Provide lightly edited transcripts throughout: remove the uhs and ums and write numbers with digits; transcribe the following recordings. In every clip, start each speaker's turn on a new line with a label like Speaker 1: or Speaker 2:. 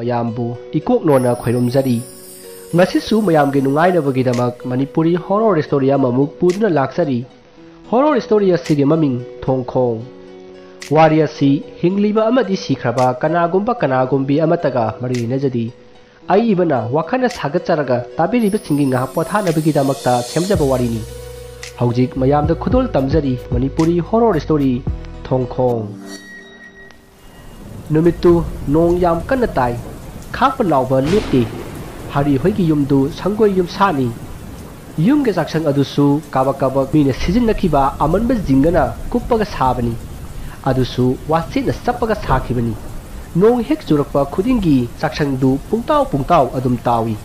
Speaker 1: mayambu ikok nona khoiromjari ngasisu mayamge nungainabagidamak Manipuri horror story amamuk puduna laksari horror story asigi maming Thongkhong wari asi hingliba amadi sikraba kanagumbi amataga marinajadi ai ibana wakhana sagacharaga tabiriba singi nga pothanabagidamata semjaba warini haujik mayamda khudol tamjari Manipuri horror story Thongkhong numitu nong yam kanna tai khakpa lawba lepti hari hoigi yumdu sangoi yum sani yum ge jaksang adusu kabak mine sijinnakiba amanba jingana kuppaga sabani adusu wasina sappaga sakhibani nong hek churakpa khudingi jaksangdu pungtaw adum tawi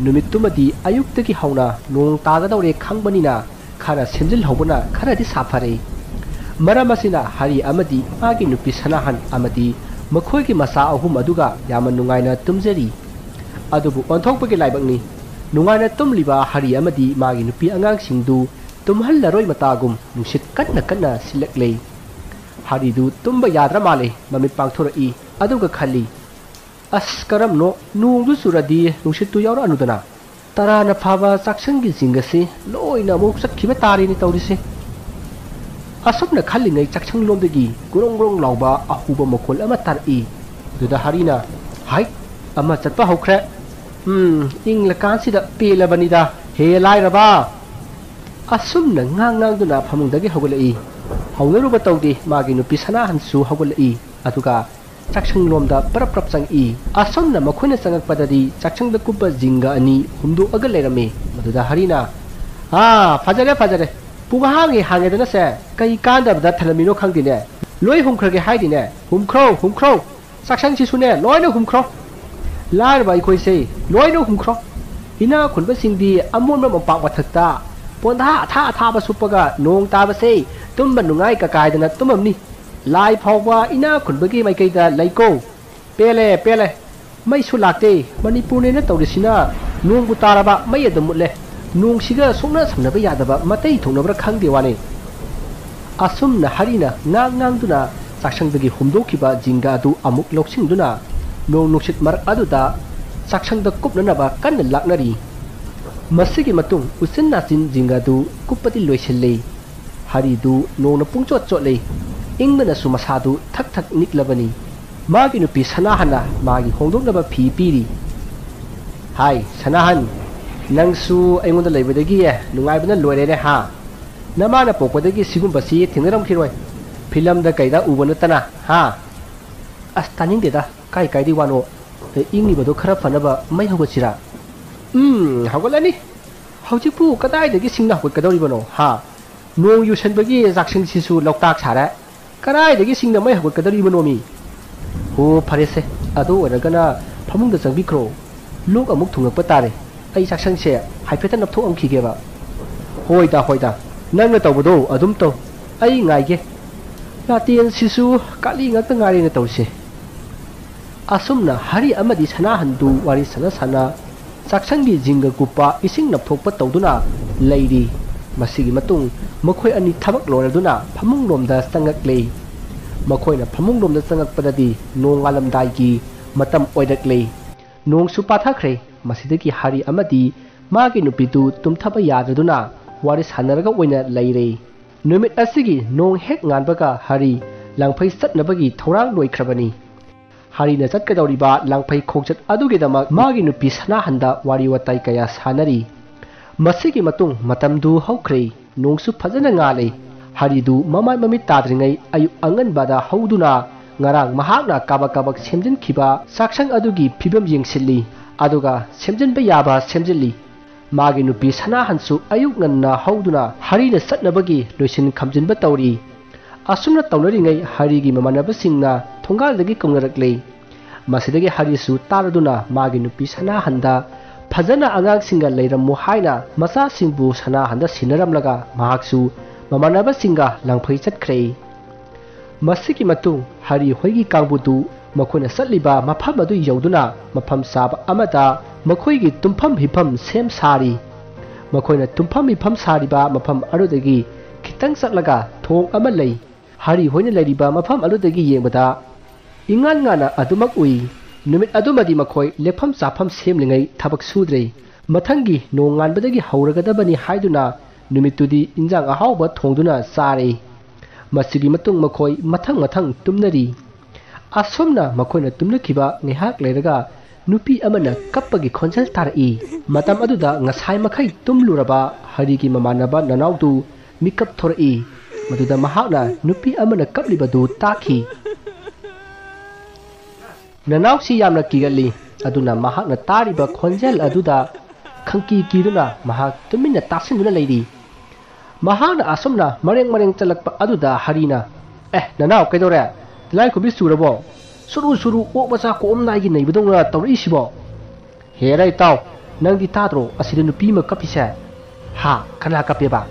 Speaker 1: numittumadi ayuktagi hauna nong tagadawre khangbanina khara semjil hobuna kharadi safare maramasina hari amadi magi nupi sanahan amadi makhoi masa ahum aduga yaman nungaina tumjari adubu onthokpagi laibakni nungaina tumliba hari amadi magi nupi angang singdu tumhallaroi matagum nusit kanna silaklei haridu tumba yadra male mami pangthorei aduga khali as karamno nungdu suradi nusitu yawra anudana tarana phaba chaksangi jingasi loina muk sakhiba tarini tawrise asupna khallingai chakchang lomdagi gurong lauba ahuba mokol ama tari duda harina hai ama chatpa hokre ing lakan sida pela banida he lai raba asumna ngang duna phamungdagi hogolai haunaru batawdi magi nupi sana hansu hogolai aduga chakchang lomda prap changi asumna makhuna changak padadi chakchang da kubba jinga ani humdu aga lerame maduda harina fajare puga hange dana se kai kanda da thalamino khangdine loi humkhrage haidine humkhro saksang chi sune loino humkhro lar bai khoi se loino humkhro ina khunba singdi amon ma pak wathakta ponda tha ba supaga nong ta ba se tumba nungai ka kai dana tumamni lai phawwa ina khunbagi mai kai da laiko pele mai su lakte Manipur ne na tawrisina nong gu taraba mai adamule nung siga songna samnaba yadaba matei thongnabra khangde wane asumna harina ngang duna saksangdagi humdokiba jinga adu amuk loksingduna nong nuksit mar aduda saksangda kupnanaba kanna laknari masigi matung usin nasin jinga du kuppati loiselle haridu nongna pungchot chotle ingmana sumasadu thak niklabani magi nupi sanahana magi hongdoknaba phi piri hai sanahan nangsu aingonda leibadagi nungaibana loirene ha namana pokpadagi sigumbasi thingnaram khiroi film da kaida ubana tana ha astaning deda kai di wano ingi bodo khara fanaba mai hogachira hogolani haujipu kadai dagi singna hogkadori bano ha nong yusanbagi jaksing sisu loktak sara kadai dagi singna mai hogkadori bano mi ho pharese adu oragana phamungda changbikro lok amuk thungakpa tare ai saksang se haifeta naptho amkhigeba hoida nangna tawbodo adum to ai ngaige latien sisu kali ngakta ngari na tawse asumna hari amadi sana handu wari sana saksangi jinga kupa ising napthokpa tawduna leiri masigi matung makhoi ani thabak loraduna phamung lomda sangaklei makhoina phamung lomda sangakpadadi nong alamdai gi matam oidaklei nong su pathakhre masidagi hari amadi magi nupitu tumthaba yadraduna wari sanaraga oina leire numit asigi nong hek nganbaga hari langphai satnabagi thorang loikrabani hari na chatkadawriba langphai khokchat adugidamak magi nupi sana handa wari watai kaya sanari masigi matung matamdu haukhre nongsu phajana ngale haridu mamai mamit tadringai ayu anganbada hauduna ngarang mahakna kabak semjin khiba saksang adugi phibam yengsilli aduga semjinba yaba semjilli magi nupi sana hansu ayuk nganna hauduna harina satnabagi loisin khamjinba tawri asumna tawnaringai harigi mamanabasingna thongaldagi kaungnarakle masidagi harisu taraduna magi nupi sana handa phajana angangsinga leirammu haina masa singbu sana handa sinaramlaga mahaksu mamanabasingga langphai chatkhre masiki matung hari hoigi kangbudu makhona satliba mafam adu yauduna mafam saba amada makhoigi tumpham hifam sem sari makhoina tumpham hifam sariba mafam arudagi khitang saklaga thong ama lei hari hoina leiriba mafam arudagi yengbada ingan ngana adumak ui नुमित अदुमदि मखोय लेफम चाफम सेमलिंगै थबक सुद्रे मथंगी नोंगानबदगी हौरगदबनी हाइदुना नुमितुदी इंजांग अहावब थोंदुना चारे मसिगी मतुंग मखोय मथंग मथंग तुमनरी असोमना मखोयना तुमनखिबा नेहाक लेरगा नुपी अमना कप्पगी खोंजल तारई मतम अदुदा ngасai मखै तुमलुरबा हरिगी ममानबा ननाउदु मिकप थोरई मदुदा महाकना नुपी अमना कपलिबदु ताखी ननाउसी यामना किगली अदुना महाकना तारिबा खोंजल अदुदा खंकी कीदुना महाक तुमिना तासिनुना लेरी महाकना असोमना मरेंग मरेंग चलकपा अदुदा हरिना ननाउ कैदोरे तिलाई खुबि सुरबो सुरु सुरु ओ मचा कोम Nighy नैबदोंना तौरइसिबो हेरै ताउ नंदी ताद्रो असिद नुपी म कपिसे हा खना कपेबा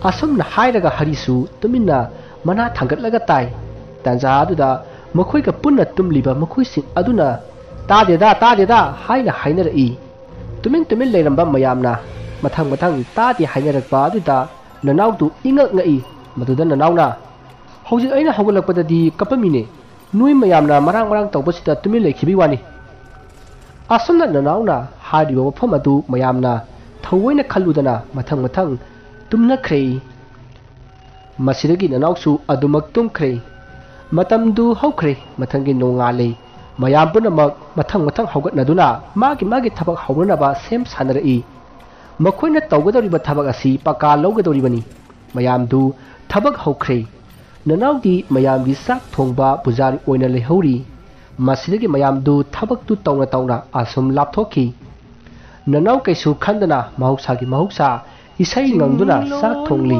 Speaker 1: असमना हाइरगा हरिसु तुमिना मना थांगतलगा ताइ तंजा अदुदा मखोइगा पुन्ना तुमलिबा मखोइसिं अदुना तादेदा हाइना हाइनरई तुमिन तुमिन लेरंबा मयामना मथंग मथंग तादि हाइनरकबा अदुदा ननाउदु इंगक ngai मदुदा ननाउना हौजि अइना हौगलकपददि कपमिने नुई मयामना मरांग मरांग तौबसिदा तुमिन लेखिबि वानी असमना ननाउना हारिबा वफम अदु मयामना थौवैना खल्लुदना मथंग मथंग तुमनख्रे मसिदगी ननाउसु अदुमक तुमख्रे मतमदु हौख्रे मथंगी नोंगाले मयाम पुनमक मथंग मथंग हौगतनदुना मागी थबक हौरनबा सेम सानरई मखोइना तौगदौरिबा थबक असि पका लौगदौरिबनी मयामदु थबक हौख्रे ननाउदी मयामगी साक थोंबा पुजारी ओइना लेहौरी मसिदगी मयामदु थबकतु तौना तौना असुम लापथोखी ननाउ कैसु खंदना महौसागी महौसा इसै ngangduna sak thongli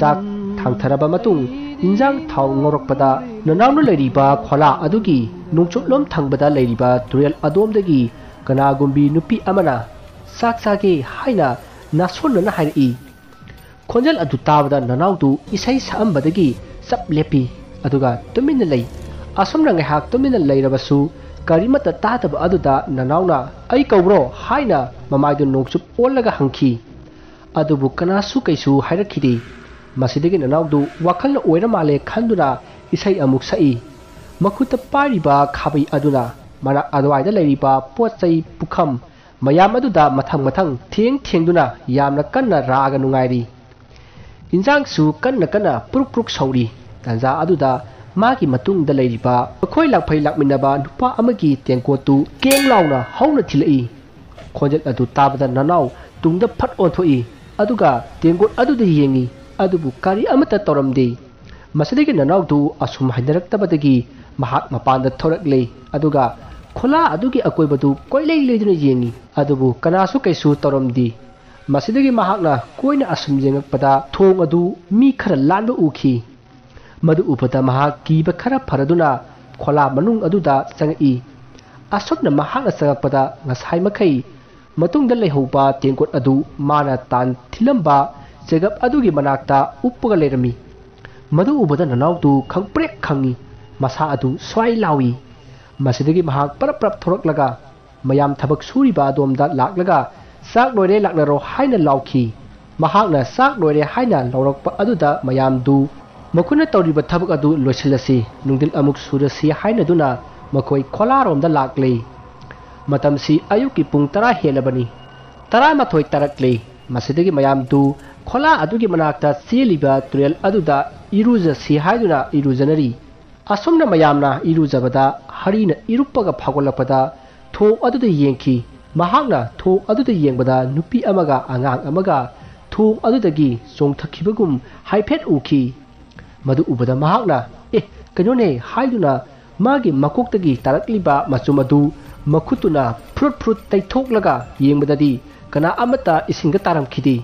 Speaker 1: sak thangtharaba matung injang thau ngorokpada nanaunu leiriba khola adugi nungchuklom thangbada leiriba turel adomdagi kanagumbi nupi amana sak sage haina nasonnana hairi khonjal adu tabada nanaudu isai saambadagi sap lepi aduga tuminna lei asomna ngahak tuminna leirabasu karimata tataba aduda nanauna ai kawbro haina mamaidu nongchup olaga hangki adubu kanasu kaisu hairakhidi masidagi nanaudu wakalna oira male khanduna isai amuk sai makuta pariba khabai aduna mana adwaida leiriba pochai pukham mayam aduda mathang mathang thengduna yamna kanna raga nungairi injang su kanna pruk pruk sauri tanja aduda मागी मतुंग the लेरिबा अखोय लाखफै लाखमिनबा नुपा अमगी तेंकोतु केंग लाउना हौना थिलई खोजल अदु ताबदा ननाउ तुंगदा फट ओथोई अदुगा तेंगोत अदुदा येंगी अदुबु कारी अमता तौरमदे मसदिगे ननाउ दु assume हाइनरक्तबदगी महाक मपानदा थोरकले अदुगा खोला अदुगी अकोयबदु कोइलै लेदुना येंगी अदुबु Kanasu कैसु तौरमदी मसदिगे महाकना Koyna assume येंगकपदा थोंग अदु मी खरा लानबा उखी मधु उपदा महाक कीबा खरा फरदुना खोला मनुंग अदुदा चंगई असोबना महाकना चंगकपदा ngасai मखै मतुंगदा लेहौबा तेंगोट अदु माना तान थिलंबा जेगप अदुगी मनाक्ता उपपगा लेरमी मधु उपदा ननाउदु खंगप्रेक खंगी मसा अदु स्वाई लावी मसिदगी महाक परप्रप थोरकलगा मयाम थबक सुरिबा अदोमदा लाक्लगा साक लोइरे लाक्नरो हाइना लाउखी महाकना साक लोइरे हाइना लौरकपा अदुदा मयामदु मखुना तौरिबा थबक अदु लोइसलसी नुंदिल अमुक सुरसी हाइनदुना मखोय खोलारोमदा लाक्ले मतमसी अयुकी पुंग 10 हेलबनी 11 तरकले मसिदगी मयामदु खोला अदुगी मनाक्ता चेलिबा तुरेल अदुदा इरुजा सी हाइदुना इरुजनरी असुमना मयामना इरुजबदा हरिना इरुपगा फागोलपदा थो अदुदा येंखी महाकना थो अदुदा येंबदा नुपी अमगा आंगांग अमगा थो अदुदगी चोंगथखिबगुम हाइफेट उखी मधु उबदा महाकना कनोने हाइदुना मागी मकोक्तगी तारकलिबा मचुमदु मखुतुना फ्रुट फ्रुट तैथोकलगा येंबददी कना अमता इसिंगा तारमखिदी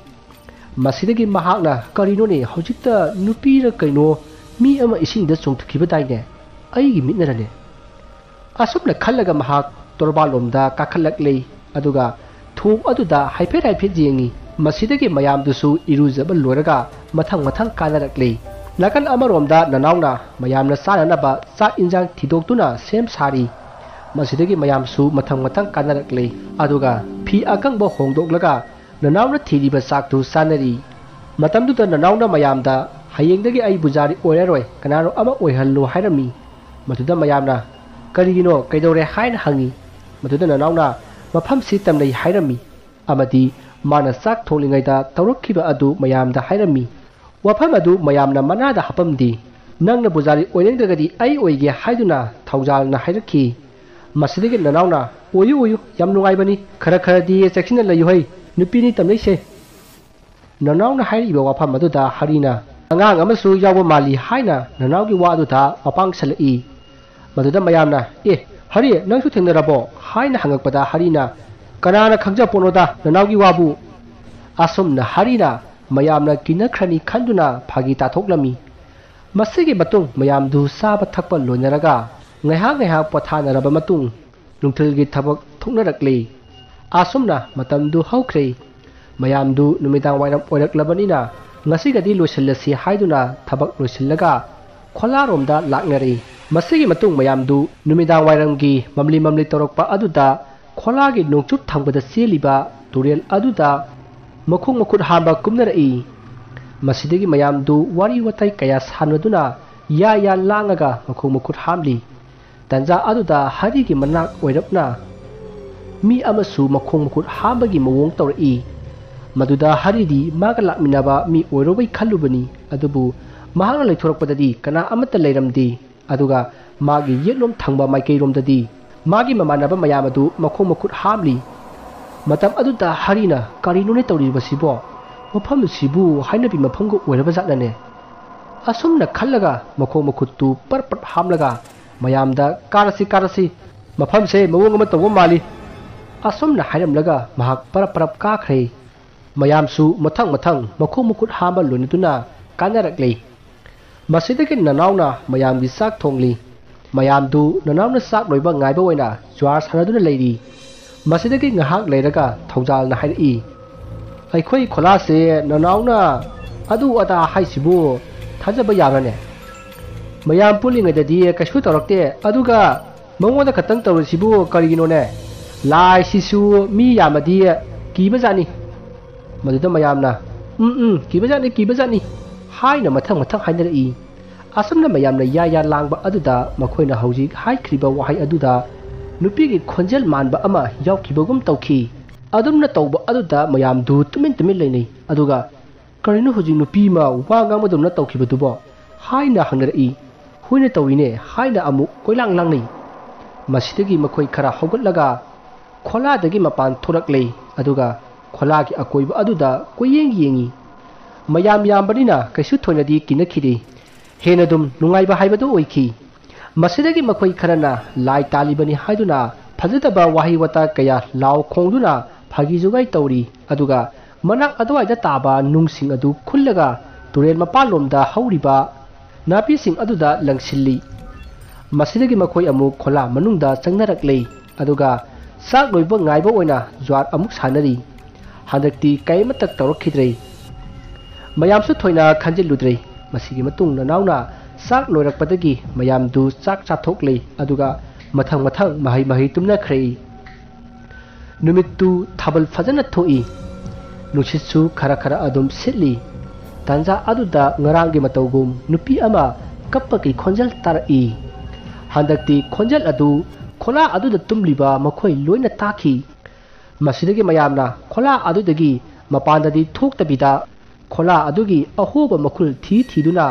Speaker 1: मसिदगी महाकना करिनोने हौजिकता नुपीरा कैनो मी अमा इसिंगदा चोंगथखिबदाइने अइगी मिटनरने असुमना खल्लगा महाक तोरबालोमदा काखलकले अदुगा थोक अदुदा हाइफेट हाइफेट येंगी मसिदगी मयामदुसु इरुजबा लोरगा मथंग मथंग कानरकले नाकन अमरोमदा ननाउना मयामना साननबा चा इंजांग थिदोक्तुना सेम सारी मसिदगी मयामसु मथंग मथंग कानरकले अदुगा फी अकंगबो होंदोक्लगा ननाउना थिरिबा साक्तु सानरी मतमदुदा ननाउना मयामदा हयेंदगी आई बुजारी ओयररोय कनारो अमा ओयहल्लो हाइरमी मदुदा मयामना ꯀꯔꯤꯒꯤꯅꯣ ꯀꯩꯗꯧꯔꯦ ꯍꯥꯏꯅ ꯍꯪꯉꯤ ꯃꯗꯨꯗ ꯅꯅꯥꯎꯅ ꯃꯐꯝꯁꯤ ꯇꯝꯂꯩ ꯍꯥꯏꯔꯝꯃꯤ ꯑꯃꯗꯤ ꯃꯥꯅ ꯆꯥꯛ ꯊꯣꯡꯂꯤꯉꯩꯗ ꯇꯧꯔꯛꯈꯤꯕ ꯑꯗꯨ ꯃꯌꯥꯝꯗ ꯍꯥꯏꯔꯝꯃꯤ ꯋꯥꯐꯝ ꯑꯗꯨ ꯃꯌꯥꯝꯅ ꯃꯅꯥꯗ ꯍꯥꯞꯄꯝꯗꯤ ꯅꯪꯅ ꯄꯨꯖꯥꯔꯤ ꯑꯣꯏꯅꯤꯡꯗ꯭ꯔꯒꯗꯤ ꯑꯩ ꯑꯣꯏꯒꯦ ꯍꯥꯏꯗꯨꯅ ꯊꯧꯖꯥꯜꯅ ꯍꯥꯏꯔꯛꯈꯤ ꯃꯁꯤꯗꯒꯤ ꯅꯅꯥꯎꯅ ꯑꯣꯏꯌꯨ ꯌꯥꯝ ꯅꯨꯡꯉꯥꯏꯕꯅꯤ ꯈꯔꯗꯤ ꯆꯦꯛꯁꯤꯟꯅ ꯂꯩꯌꯨꯍꯩ ꯅꯨꯄꯤꯅꯤ ꯇꯝꯂꯩꯁꯦ ꯅꯅꯥꯎꯅ ꯍꯥꯏꯔꯤꯕ ꯋꯥꯐꯝ ꯑꯗꯨꯗ ꯍꯔꯤꯅ ꯑꯉꯥꯡ ꯑꯃꯁꯨ ꯌꯥꯎꯕ ꯃꯥꯜꯂꯤ ꯍꯥꯏꯅ ꯅꯅꯥꯎꯒꯤ ꯋꯥ ꯑꯗꯨꯗ ꯃꯄꯥꯡꯁꯜꯂꯛꯏ ꯃꯗꯨꯗ ꯃꯌꯥꯝꯅ ꯍꯔꯤ ꯅꯪꯁꯨ ꯊꯦꯡꯅꯔꯕꯣ ꯍꯥꯏꯅ ꯍꯪꯉꯛꯄꯗ ꯍꯔꯤꯅ ꯀꯅꯥꯅ ꯈꯪꯖꯄꯣꯠꯅꯣꯗ ꯅꯅꯥꯎꯒꯤ ꯋꯥꯕꯨ ꯑꯁꯨꯝꯅ ꯍꯔꯤꯅ ꯃꯌꯥꯝꯅ ꯀꯤꯅꯈ꯭ꯔꯅꯤ ꯈꯟꯗꯨꯅ ꯐꯥꯒꯤ ꯇꯥꯊꯣꯛꯂꯝꯃꯤ ꯃꯁꯤꯒꯤ ꯃꯇꯨꯡ ꯃꯌꯥꯝꯗꯨ ꯆꯥꯕ ꯊꯛꯄ ꯂꯣꯏꯅꯔꯒ ꯉꯥꯏꯍꯥꯛ ꯄꯣꯊꯥꯅꯔꯕ ꯃꯇꯨꯡ ꯅꯨꯡꯊꯤꯜꯒꯤ ꯊꯕꯛ ꯊꯣꯛꯅꯔꯛꯂꯤ ꯑꯁꯨꯝꯅ ꯃꯇꯝꯗꯨ ꯍꯧꯈ꯭ꯔꯦ ꯃꯌꯥꯝꯗꯨ ꯅꯨꯃꯤꯗꯥꯡ ꯋꯥꯏꯔꯝ ꯑꯣꯏꯔꯛꯂꯕꯅꯤꯅ ꯉꯁꯤꯒꯗꯤ ꯂꯣꯏꯁꯤꯜꯂꯁꯤ ꯍꯥꯏꯗꯨꯅ ꯊꯕꯛ ꯂꯣꯏꯁꯤꯜꯂꯒ ꯈꯣꯂꯥꯔꯣꯝꯗ ꯂꯥꯛꯅꯔꯤ ꯃꯁꯤꯒꯤ ꯃꯇꯨꯡ ꯃꯌꯥꯝꯗꯨ ꯅꯨꯃꯤꯗꯥꯡ ꯋꯥꯏꯔꯝꯒꯤ ꯃꯝꯂꯤ ꯇꯧꯔꯛꯄ ꯑꯗꯨꯗ ꯈꯣꯂꯥꯒꯤ ꯅꯣꯡꯆꯨꯞ ꯊꯪꯕꯗ ꯆꯦꯜꯂꯤꯕ ꯇꯨꯔꯦꯜ ꯑꯗꯨꯗ ꯃꯈꯣꯡ ꯃꯈꯨꯠ ꯍꯥꯝꯕ ꯀꯨꯝꯅꯔꯛꯏ ꯃꯁꯤꯗꯒꯤ ꯃꯌꯥꯝꯗꯨ ꯋꯥꯔꯤ ꯋꯥꯇꯥꯏ ꯀꯌꯥ ꯁꯥꯟꯅꯗꯨꯅ ꯌꯥ ꯂꯥꯡꯉꯒ ꯃꯈꯣꯡ ꯃꯈꯨꯠ ꯍꯥꯝꯂꯤ ꯇꯟꯖꯥ ꯑꯗꯨꯗ ꯍꯔꯤꯒꯤ ꯃꯅꯥꯛ ꯑꯣꯏꯔꯞꯅ ꯃꯤ ꯑꯃꯁꯨ ꯃꯈꯣꯡ ꯃꯈꯨꯠ ꯍꯥꯝꯕꯒꯤ ꯃꯑꯣꯡ ꯇꯧꯔꯛꯏ ꯃꯗꯨꯗ ꯍꯔꯤꯗꯤ ꯃꯥꯒ ꯂꯥꯛꯃꯤꯟꯅꯕ ꯃꯤ ꯑꯣꯏꯔꯣꯏ ꯈꯜꯂꯨꯕꯅꯤ ꯑꯗꯨꯕꯨ ꯃꯍꯥꯛꯅ ꯂꯩꯊꯣꯔꯛꯄꯗꯗꯤ ꯀꯅꯥ ꯑꯃꯠꯇ ꯂꯩꯔꯝꯗꯦ ꯑꯗꯨꯒ ꯃꯥꯒꯤ ꯌꯦꯠꯂꯣꯝ ꯊꯪꯕ ꯃꯥꯏꯀꯩꯔꯣꯝꯗꯗꯤ ꯃꯥꯒꯤ ꯃꯃꯥꯟꯅꯕ ꯃꯌꯥꯝ ꯑꯗꯨ ꯃꯈꯣꯡ ꯃꯈꯨꯠ ꯍꯥꯝꯂꯤ ꯃꯇꯝ ꯑꯗꯨꯗ ꯍꯔꯤꯅ ꯀꯔꯤꯅꯣꯅꯦ ꯇꯧꯔꯤꯕꯁꯤꯕꯣ ꯃꯐꯝꯁꯤꯕꯨ ꯍꯩꯅꯕꯤ ꯃꯐꯝꯒ ꯑꯣꯏꯔꯕ ꯖꯥꯠꯅꯅꯦ ꯑꯁꯨꯝꯅ ꯈꯜꯂꯒ ꯃꯈꯣꯡ ꯃꯈꯨꯠꯇꯨ ꯄꯔꯞ ꯍꯥꯝꯂꯒ ꯃꯌꯥꯝꯗ ꯀꯥꯔꯁꯤ ꯃꯐꯝꯁꯦ ꯃꯑꯣꯡ ꯑꯃ ꯇꯧꯕ ꯃꯥꯜꯂꯤ ꯑꯁꯨꯝꯅ ꯍꯥꯏꯔꯝꯂꯒ ꯃꯍꯥꯛ ꯄꯔꯞ ꯀꯥꯈ꯭ꯔꯦ ꯃꯌꯥꯝꯁꯨ ꯃꯊꯪ ꯃꯈꯣꯡ ꯃꯈꯨꯠ ꯍꯥꯝꯕ ꯂꯣꯏꯅꯗꯨꯅ ꯀꯥꯟꯅꯔꯛꯂꯤ ꯃꯁꯤꯗꯒꯤ ꯅꯅꯥꯎꯅ ꯃꯌꯥꯝꯒꯤ ꯆꯥꯛ ꯊꯣꯡꯂꯤ ꯃꯌꯥꯝꯗꯨ ꯅꯅꯥꯎꯅ ꯆꯥꯛ ꯂꯣꯏꯕ ꯉꯥꯏꯕ ꯑꯣꯏꯅ ꯖ꯭ꯋꯥꯔ ꯁꯥꯟꯅꯗꯨꯅ ꯂꯩꯔꯤ ꯃꯁꯤꯗꯒꯤ ꯉꯥꯏꯍꯥꯛ ꯂꯩꯔꯒ ꯊꯧꯖꯥꯜꯅ ꯍꯥꯏꯔꯛꯏ ꯑꯩꯈꯣꯏ ꯈꯣꯂꯥꯁꯦ ꯅꯅꯥꯎꯅ ꯑꯗꯨ ꯑꯗꯥ ꯍꯥꯏꯁꯤꯕꯨ ꯊꯥꯖꯕ ꯌꯥꯕ꯭ꯔꯅꯦ ꯃꯌꯥꯝ ꯄꯨꯜꯂꯤꯉꯩꯗꯗꯤ ꯀꯩꯁꯨ ꯇꯧꯔꯛꯇꯦ ꯑꯗꯨꯒ ꯃꯉꯣꯟꯗ ꯈꯛꯇꯪ ꯇꯧꯔꯤꯁꯤꯕꯨ ꯀꯔꯤꯒꯤꯅꯣꯅꯦ ꯂꯥꯏꯁꯤꯁꯨ ꯃꯤ ꯌꯥꯝꯃꯗꯤ ꯀꯤꯕꯖꯥꯠꯅꯤ ꯃꯗꯨꯗ ꯃꯌꯥꯝꯅ ꯀꯤꯕꯖꯥꯠꯅꯤ ꯍꯥꯏꯅ ꯃꯊꯪ ꯍꯥꯏꯅꯔꯛꯏ ꯑꯁꯨꯝꯅ ꯃꯌꯥꯝꯅ ꯌꯥ ꯂꯥꯡꯕ ꯑꯗꯨꯗ ꯃꯈꯣꯏꯅ ꯍꯧꯖꯤꯛ ꯍꯥꯏꯈ꯭ꯔꯤꯕ ꯋꯥꯍꯩ ꯑꯗꯨꯗ ꯅꯨꯄꯤꯒꯤ ꯈꯣꯟꯖꯦꯜ ꯃꯥꯟꯕ ꯑꯃ ꯌꯥꯎꯈꯤꯕꯒꯨꯝ ꯇꯧꯈꯤ ꯑꯗꯨꯝꯅ ꯇꯧꯕ ꯑꯗꯨꯗ ꯃꯌꯥꯝꯗꯨ ꯇꯨꯃꯤꯟ ꯂꯩꯅꯩ ꯑꯗꯨꯒ ꯀꯔꯤꯅꯣ ꯍꯧꯖꯤꯛ ꯅꯨꯄꯤ ꯑꯃ ꯋꯥ ꯉꯥꯡꯕꯗꯧꯅ ꯇꯧꯈꯤꯕꯗꯨꯕꯣ ꯍꯥꯏꯅ ꯍꯪꯅꯔꯛꯏ ꯍꯨꯏꯅ ꯇꯧꯏꯅꯦ ꯍꯥꯏꯅ ꯑꯃꯨꯛ ꯀꯣꯏꯂꯥꯡ ꯂꯥꯡꯅꯩ ꯃꯁꯤꯗꯒꯤ ꯃꯈꯣꯏ ꯈꯔ ꯍꯧꯒꯠꯂꯒ ꯈꯣꯂꯥꯗꯒꯤ ꯃꯄꯥꯟ ꯊꯣꯔꯛꯂꯦ ꯑꯗꯨꯒ ꯈꯣꯂꯥꯒꯤ ꯑꯀꯣꯏꯕ ꯑꯗꯨꯗ ꯀꯣꯏꯌꯦꯡ ꯌꯦꯡꯉꯤ ꯃꯌꯥꯝ ꯌꯥꯝꯕꯅꯤꯅ ꯀꯩꯁꯨ ꯊꯣꯏꯅꯗꯤ ꯀꯤꯅꯈꯤꯗꯦ ꯍꯦꯟꯅ ꯑꯗꯨꯝ ꯅꯨꯡꯉꯥꯏꯕ ꯍꯥꯏꯕꯗꯨ ꯑꯣꯏꯈꯤ ꯃꯁꯤꯗꯒꯤ ꯃꯈꯣꯏ ꯈꯔꯅ ꯂꯥꯏ ꯇꯥꯜꯂꯤꯕꯅꯤ ꯍꯥꯏꯗꯨꯅ ꯐꯖꯗꯕ ꯋꯥꯍꯩ ꯋꯥꯇꯥ ꯀꯌꯥ ꯂꯥꯎ ꯈꯣꯡꯗꯨꯅ ꯐꯥꯒꯤ ꯖꯨꯒꯥꯏ ꯇꯧꯔꯤ ꯑꯗꯨꯒ ꯃꯅꯥꯛ ꯑꯗꯨꯋꯥꯏꯗ ꯇꯥꯕ ꯅꯨꯡꯁꯤꯡ ꯑꯗꯨ ꯈꯨꯜꯂꯒ ꯇꯨꯔꯦꯜ ꯃꯄꯥꯟꯂꯣꯝꯗ ꯍꯧꯔꯤꯕ ꯅꯥꯄꯤꯁꯤꯡ ꯑꯗꯨꯗ ꯂꯪꯁꯤꯜꯂꯤ ꯃꯁꯤꯗꯒꯤ ꯃꯈꯣꯏ ꯑꯃꯨꯛ ꯈꯣꯂꯥ ꯃꯅꯨꯡꯗ ꯆꯪꯅꯔꯛꯂꯦ ꯑꯗꯨꯒ ꯆꯥꯛ ꯂꯣꯏꯕ ꯉꯥꯏꯕ ꯑꯣꯏꯅ ꯖ꯭ꯋꯥꯔ ꯑꯃꯨꯛ ꯁꯥꯟꯅꯔꯤ ꯍꯟꯗꯛꯇꯤ ꯀꯩꯃꯠꯇ ꯇꯧꯔꯛꯈꯤꯗ꯭ꯔꯦ ꯃꯌꯥꯝꯁꯨ ꯊꯣꯏꯅ ꯈꯟꯖꯤꯜꯂꯨꯗ꯭ꯔꯦ ꯃꯁꯤꯒꯤ ꯃꯇꯨꯡ ꯅꯅꯥꯎꯅ ꯆꯥꯛ ꯂꯣꯏꯔꯛꯄꯗꯒꯤ ꯃꯌꯥꯝꯗꯨ ꯆꯥꯛ ꯆꯥꯊꯣꯛꯂꯦ ꯑꯗꯨꯒ ꯃꯊꯪ ꯃꯍꯩ ꯇꯨꯝꯅꯈ꯭ꯔꯦ ꯅꯨꯃꯤꯠꯇꯨ ꯊꯥꯕꯜ ꯐꯖꯅ ꯊꯣꯛꯏ ꯅꯨꯡꯁꯤꯠꯁꯨ ꯈꯔ ꯑꯗꯨꯝ ꯁꯤꯠꯂꯤ ꯇꯥꯟꯖꯥ ꯑꯗꯨꯗ ꯉꯔꯥꯡꯒꯤ ꯃꯇꯧꯒꯨꯝ ꯅꯨꯄꯤ ꯑꯃ ꯀꯞꯄꯒꯤ ꯈꯣꯟꯖꯦꯜ ꯇꯥꯔꯛꯏ ꯍꯟꯗꯛꯇꯤ ꯈꯣꯟꯖꯦꯜ ꯑꯗꯨ ꯈꯣꯂꯥ ꯑꯗꯨꯗ ꯇꯨꯝꯂꯤꯕ ꯃꯈꯣꯏ ꯂꯣꯏꯅ ꯇꯥꯈꯤ ꯃꯁꯤꯗꯒꯤ ꯃꯌꯥꯝꯅ ꯈꯣꯂꯥ ꯑꯗꯨꯗꯒꯤ ꯃꯄꯥꯟꯗꯗꯤ ꯊꯣꯛꯇꯕꯤꯗ ꯈꯣꯂꯥ ꯑꯗꯨꯒꯤ ꯑꯍꯣꯕ ꯃꯈꯨꯜ ꯊꯤꯗꯨꯅ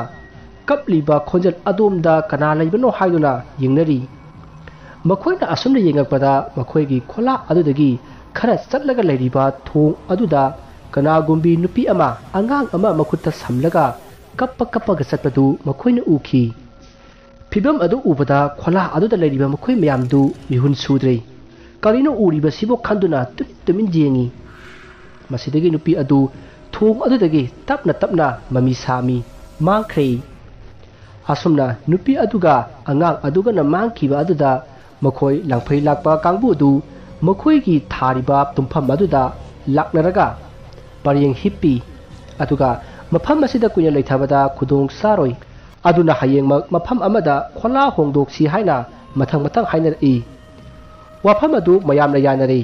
Speaker 1: ꯀꯞꯂꯤꯕ ꯈꯣꯟꯖꯦꯜ ꯑꯗꯣꯝꯗ ꯀꯅꯥ ꯂꯩꯕꯅꯣ ꯍꯥꯏꯗꯨꯅ ꯌꯦꯡꯅꯔꯤ ꯃꯈꯣꯏꯅ ꯑꯁꯨꯝꯅ ꯌꯦꯡꯉꯛꯄꯗ ꯃꯈꯣꯏꯒꯤ ꯈꯣꯂꯥ ꯑꯗꯨꯗꯒꯤ ꯈꯔ ꯆꯠꯂꯒ ꯂꯩꯔꯤꯕ ꯊꯣꯡ ꯑꯗꯨꯗ ꯀꯅꯥꯒꯨꯝꯕꯤ ꯅꯨꯄꯤ ꯑꯃ ꯑꯉꯥꯡ ꯑꯃ ꯃꯈꯨꯠꯇ ꯁꯝꯂꯒ ꯀꯞꯄꯒ ꯆꯠꯄꯗꯨ ꯃꯈꯣꯏꯅ ꯎꯈꯤ ꯐꯤꯕꯝ ꯑꯗꯨ ꯎꯕꯗ ꯈꯣꯂꯥ ꯑꯗꯨꯗ ꯂꯩꯔꯤꯕ ꯃꯈꯣꯏ ꯃꯌꯥꯝꯗꯨ ꯃꯤꯍꯨꯟ ꯁꯨꯗ꯭ꯔꯦ ꯀꯔꯤꯅꯣ ꯎꯔꯤꯕꯁꯤꯕꯨ ꯈꯟꯗꯨꯅ ꯇꯨꯃꯤꯟ ꯌꯦꯡꯉꯤ ꯃꯁꯤꯗꯒꯤ ꯅꯨꯄꯤ ꯑꯗꯨ ꯊꯣꯡ ꯑꯗꯨꯗꯒꯤ ꯇꯞꯅ ꯃꯃꯤ ꯁꯥꯃꯤ ꯃꯥꯡꯈ꯭ꯔꯦ ꯑꯁꯨꯝꯅ ꯅꯨꯄꯤ ꯑꯗꯨꯒ ꯑꯉꯥꯡ ꯑꯗꯨꯒꯅ ꯃꯥꯡꯈꯤꯕ ꯑꯗꯨꯗ ꯃꯈꯣꯏ ꯂꯥꯡꯐꯩ ꯂꯥꯛꯄ ꯀꯥꯡꯕꯨ ꯑꯗꯨ ꯃꯈꯣꯏꯒꯤ ꯊꯥꯔꯤꯕ ꯇꯨꯝꯐꯝ ꯑꯗꯨꯗ ꯂꯥꯛꯅꯔꯒ ꯄꯔꯦꯡ ꯍꯤꯞꯄꯤ ꯑꯗꯨꯒ ꯃꯐꯝ ꯑꯁꯤꯗ ꯀꯨꯏꯅ ꯂꯩꯊꯕꯗ ꯈꯨꯗꯣꯡ ꯆꯥꯔꯣꯏ ꯑꯗꯨꯅ ꯍꯌꯦꯡꯃꯛ ꯃꯐꯝ ꯑꯃꯗ ꯈꯣꯂꯥ ꯍꯣꯡꯗꯣꯛꯁꯤ ꯍꯥꯏꯅ ꯃꯊꯪ ꯍꯥꯏꯅꯔꯛꯏ ꯋꯥꯐꯝ ꯑꯗꯨ ꯃꯌꯥꯝꯅ ꯌꯥꯅꯔꯦ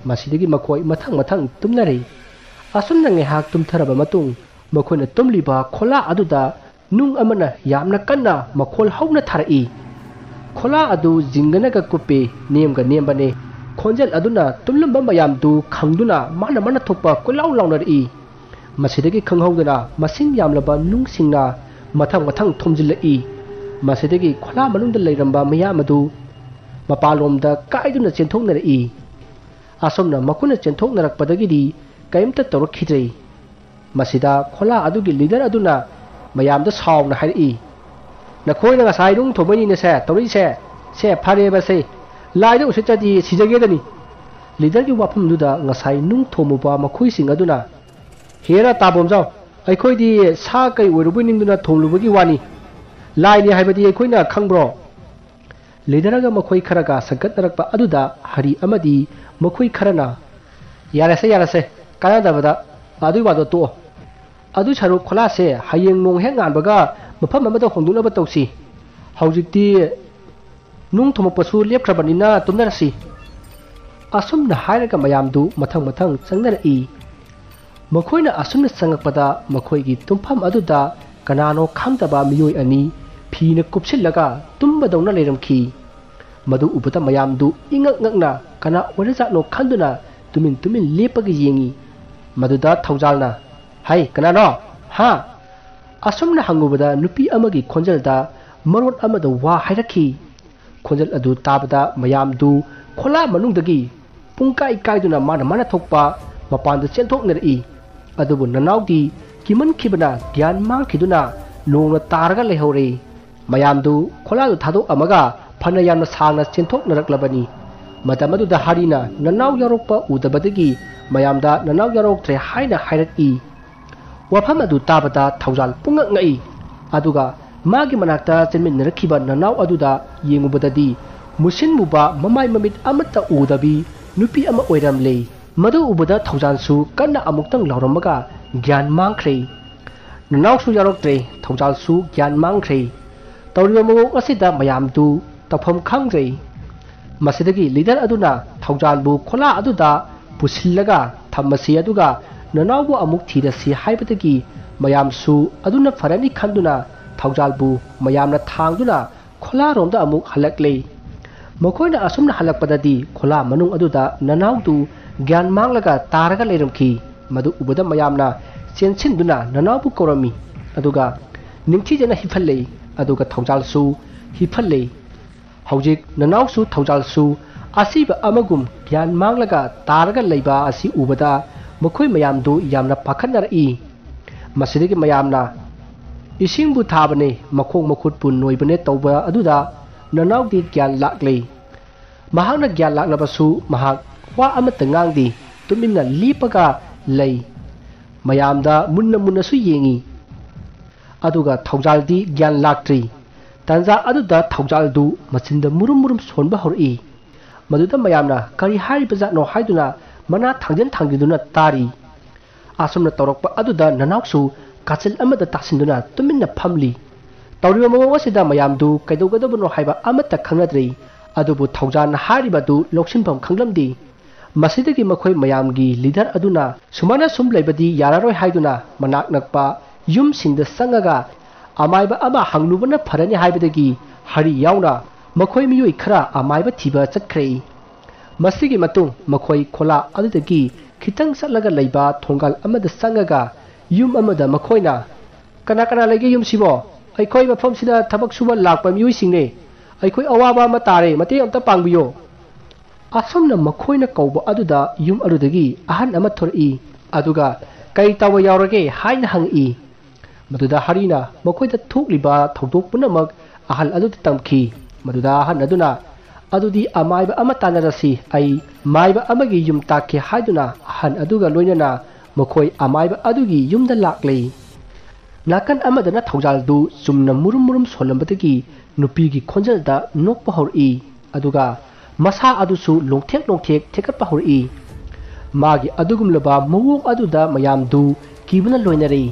Speaker 1: ꯃꯁꯤꯗꯒꯤ ꯃꯈꯣꯏ ꯃꯊꯪ ꯇꯨꯝꯅꯔꯦ ꯑꯁꯨꯝꯅ ꯉꯥꯏꯍꯥꯛ ꯇꯨꯝꯊꯔꯕ ꯃꯇꯨꯡ ꯃꯈꯣꯏꯅ ꯇꯨꯝꯂꯤꯕ ꯈꯣꯂꯥ ꯑꯗꯨꯗ ꯅꯨꯡ ꯑꯃꯅ ꯌꯥꯝꯅ ꯀꯟꯅ ꯃꯈꯣꯜ ꯍꯧꯅ ꯊꯥꯔꯛꯏ खोला अदु जिंगनगा कुपे नेमगा नेमबने खोंजल अदुना तुमलंबा मयाम दु खंगदुना माना माना थोपा कोलाउ लाउनरई मसिदगी खंगहौदना मसिंग यामलबा नुंगसिंगना मथंग मथंग थोमजिलई मसिदगी खोला मनुंग लेरंबा मयाम अदु मपालोमदा काइदुना चेंथोकनरई असोमना मकुना चेंथोकनरकपदगिदी कयमता तौरखिद्रै मसिदा खोला अदुगी लीडर अदुना मयामदा सावना हाइरई नखोइना ngasai dung thobani ne se tori se phare ba se lai du se chadi sijage dani leader gi wapum du da ngasai nung thomu ba makhui sing aduna hera tabom jaw ai khoi di sa kai orubu ning duna thomlu bagi wani lai ni haibadi ai khoi na khangbro leader ga makhoi khara ga sagat narak pa aduda hari amadi makhoi khara na yara se kana da bada adu ba do to adu charu khola se hayeng nong heng an baga मफम अमदा होंदुनबा तौसी हौजिकती नुंग थोमपसु लेपख्रबनिना तुमनरसी असुमना हायरगा मयामदु मथंग मथंग चंगनरई मखोइना असुमना संगकपदा मखोइगी तुमफम अदुदा कनानो खांगदबा मियोय अनि फीना कुपसिलगा तुमबदौना लेरमखी मदु उबदा मयामदु इंगक ngakna kana वरजानो खंदुना Tumin लेपगी येंगी मदुदा थौजालना हाय कनानो हा असुमना हंगुबदा नुपी अमगी खोंजलदा मरोन अमदा वा हायरखी खोंजल अदु ताबदा मयामदु खोला मनुंगदगी पुंकाई कायदुना माना माना थोकपा मपानदा चेंथोकनरई अदुबु ननाउदी किमन खिबना ज्ञान मांगखिदुना नोंगना तारगा लेहौरे मयामदु खोलादु थादो अमगा फना यामना सांगना चेंथोकनरकलबनी मतमदुदा हारिना ननाउ यारोकपा उदबदगी मयामदा ननाउ यारोकत्रे हायना हायरकई वफम अदु ताबदा थौजाल पुंगक ngei aduga magi manakta chenminnarkhiba nanau aduda yengubadadi musin muba mamai mamit amata udabi nupi ama oiram le madu ubada thaujan su kanna amuktang lauramaga gyan mangkhre nanau su yaroktre thaujal su gyan mangkhre tawriba mo asida mayam du tafam khangrei masidagi leader aduna thaujan bu khola aduda pusillaga thammasi aduga ननावबु अमुक थीरसी हाइबदगी मयामसु अदुना फरनी खंदुना थौजालबु मयामना थांगदुना खोला रोमदा अमुक हलकले मखोइना असुमना हलकपददी खोला मनुंग अदुदा ननावदु ज्ञान मांगलगा तारगा लेरमखी मदु उबदा मयामना चेनसिनदुना ननावबु कौरमी अदुगा निंगथीजना हिफल्ले अदुगा थौजालसु हिफल्ले हौजिक ननावसु थौजालसु असीबा अमगुम ज्ञान मांगलगा तारगा लेबा असि उबदा मखोई मयामदु यामना पाखनरई मसिदगी मयामना इसिंगबु थाबने मखोंग मखुत पु नोइबने तौबा अदुदा ननावदी ज्ञान लाक्ले महांगना ज्ञान लाक्लबसु महाक वा अमत ngang तुमिन्ना लीपगा लई मयामदा मुन्ना मुन्नसु येंगी अदुगा थौजालदी ज्ञान लाक्ट्री तंजा अदुदा थौजालदु मचिंदा मुरुम मुरुम सोनबा हौरई मदुदा मयामना करी हारिबजा नो हाइदुना मना थांजन थांगिदुना तारी आसुमना तौरकपा अदुदा ननावसु काचल अमदा तासिंदुना तुमिन्ना फमली तौरिबा मवसिदा मयामदु कैदौगदबनो हाइबा अमता खंगद्रै अदुबु थौजान हारिबदु लोक्सिनफम खंगलमदी मसिदगी मखोय मयामगी लीडर अदुना सुमाना सुम लेबदी यारारोय हाइदुना मनाक नकपा युम सिंगदा संगगा अमाइबा अमा हंगलुबना फरनी हाइबदगी हरि यावना मखोय मियोय खरा अमाइबा थिबा चतख्रे मसिगी मतुंग मखोय खोला अदुदगी खितंग सलगा लेबा थोंगाल अमदा संगगा युम अमदा मखोयना कना कना लेगे युम सिबो अखोय मफम सिदा थबक सुबा लाकपा मियोय सिंगने अखोय अवाबा मा तारे मते अमता पांगबियो असमना मखोयना कौबा अदुदा युम अरुदगी अहन अमा थोरई अदुगा कै ताव यावरगे हाइना हंगई मदुदा हरिना मखोयदा थोकलिबा थौदोक पुनमक अहल अदुदा तमखी मदुदा अहन अदुना अदुदी अमाइबा अमा तानरसी आई माइबा अमगी युम ताके हाइदुना अहन अदुगा लोइनना मखोय अमाइबा अदुगी युमदा लाक्ले नाकन अमदना थौजालदु चुमना मुरुम मुरुम सोलंबदगी नुपीगी खोंजलदा नोकपा हौरई अदुगा मसा अदुसु लोंथेक लोंथेक थेकटपा हौरई मागी अदुगुमलबा मवोक अदुदा मयामदु कीबना लोइनरे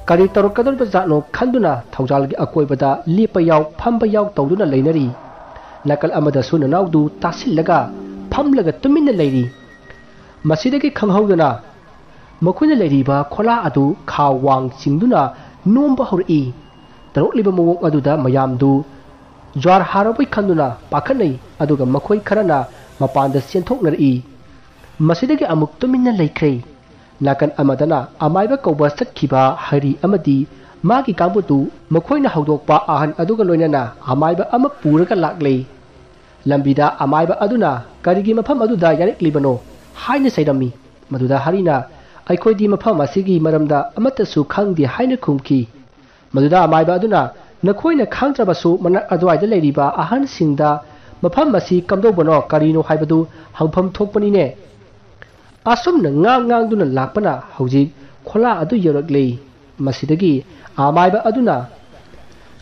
Speaker 1: करी तौरकदरबा जानो खंदुना थौजालगी अकोइबदा लेपा याव फंबा याव तौदुना लेनरी नकल अमदसु ननावदु तासिलगा फमलगा तुमिन्ना लेरी मसिदगी खंगहौदना मखोइना लेरीबा खोला अदु खावांग चिंगदुना नोंबा हौरई तरोकलिबा मवोक अदुदा मयामदु ज्वार हारबोई खंदुना पाखनई अदुगा मखोई खरना मपानदा चेंथोकनरई मसिदगी अमुक तुमिन्ना लेख्रे नाकन अमदना अमाइबा कौबा सत्खिबा हरि अमदी मागी कांबुतु मखोइना हौदोकपा आहन अदुगा लोइनना अमाइबा अमा पुरगा लाक्ले लंबिदा अमाइबा अदुना करिगी मफम अदुदा यारिक्लिबनो हाइना सैरमी मदुदा हरिना अखोइदी मफम असिगी मरमदा अमतसु खंगदि हाइना खुमकी मदुदा अमाइबा अदुना नखोइना खांगत्रबसु मना अदवाइदा लेरिबा आहन सिंगदा मफम असी कमदोबनो करिनो हाइबदु हंगफम थोकपनिने असुमना ngang लापना हौजिक खोला अदु यरगले मसिदगी आमाइबा अदुना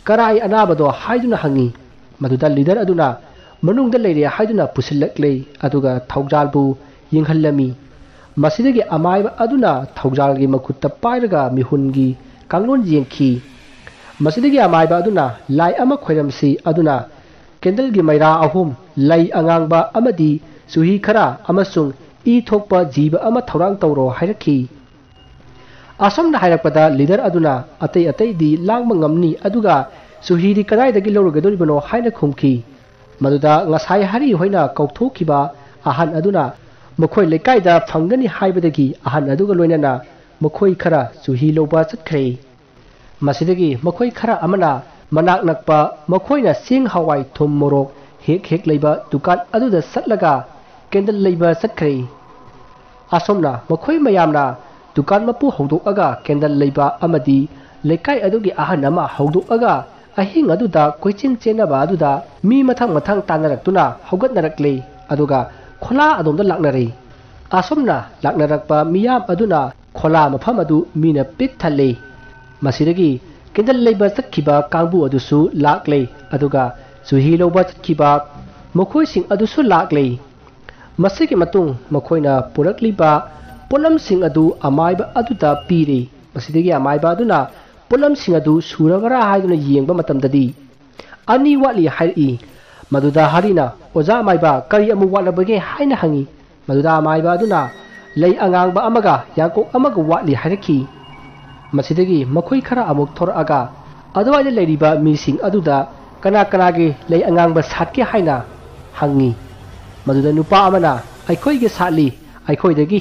Speaker 1: कराई अनाबदो हाइदुना हंगी मदुदा लीडर अदुना मनुंगदा लेरे हाइदुना पुसिलक्ले अदुगा थौजालबु यिंगहल्लमी मसिदगी अमाइबा अदुना थौजालगी मखुत्ता पाइरगा मिहुनगी कांगलोन येंखी मसिदगी अमाइबा अदुना लाई अमा खोइरमसी अदुना केंडलगी मैरा अहुम लाई अंगांगबा अमदी सुही खरा अमसुंग ई थोकपा जीव अमा थौरांग तौरो हाइरखी असमना हाइरकपदा लीडर अदुना अतै अतैदी लांगबा ngamni अदुगा सुहीदी कदाइदगी लौरगदोरिबनो हाइना खुमखी मदुदा ngasai hari hoina कौथोखिबा आहन अदुना मखोइ लेकाइदा फंगनी हाइबदगी आहन अदुगा लोइनना मखोइ खरा सुही लोबा चतखरे मसिदगी मखोइ खरा अमना मनाक नकपा मखोइना सिंग हवाई थुम मोरोक हेक लेबा दुकान अदुदा सटलगा केंडल लेबा चतखरे असोमना मखोइ मयामना दुकान मपु हौदोकअगा केंडल लेबा अमदी लेकाइ अदुगी आहन अमा हौदोकअगा अहिंग अदुदा कोइचिन चेनबा अदुदा मी मथंग मथंग तानरक्तुना हौगतनरक्ले अदुगा खोला अदोमदा लाक्नरे असोमना लाक्नरक्पा मियाम अदुना खोला मफम अदु मीना पिक थल्ले मसिदगी केंडल लेबा चतखिबा कांगबु अदुसु लाक्ले अदुगा सुही लोबा चतखिबा मखोइसिंग अदुसु लाक्ले मसिगे मतुंग मखोइना पुरक्लिबा पोलमसिंग अदु अमाइबा अदुदा पीरे मसिदगी अमाइबा अदुना पोलमसिंग अदु सुरबरा हाइदुना येंगबा मतमददी अनि वाली हाइई मदुदा हरिना ओजा अमाइबा करी अमु वालबगे हाइना हंगी मदुदा अमाइबा अदुना लई अंगांगबा अमगा याको अमगा वाली हाइरखी मसिदगी मखोइ खरा अमुक थोरअगा अदवाइदा लेरिबा मीसिंग अदुदा कना कनागे लई अंगांगबा साटके हाइना हंगी मदुदा नुपा अमना अखोइगे साटली अखोइदगी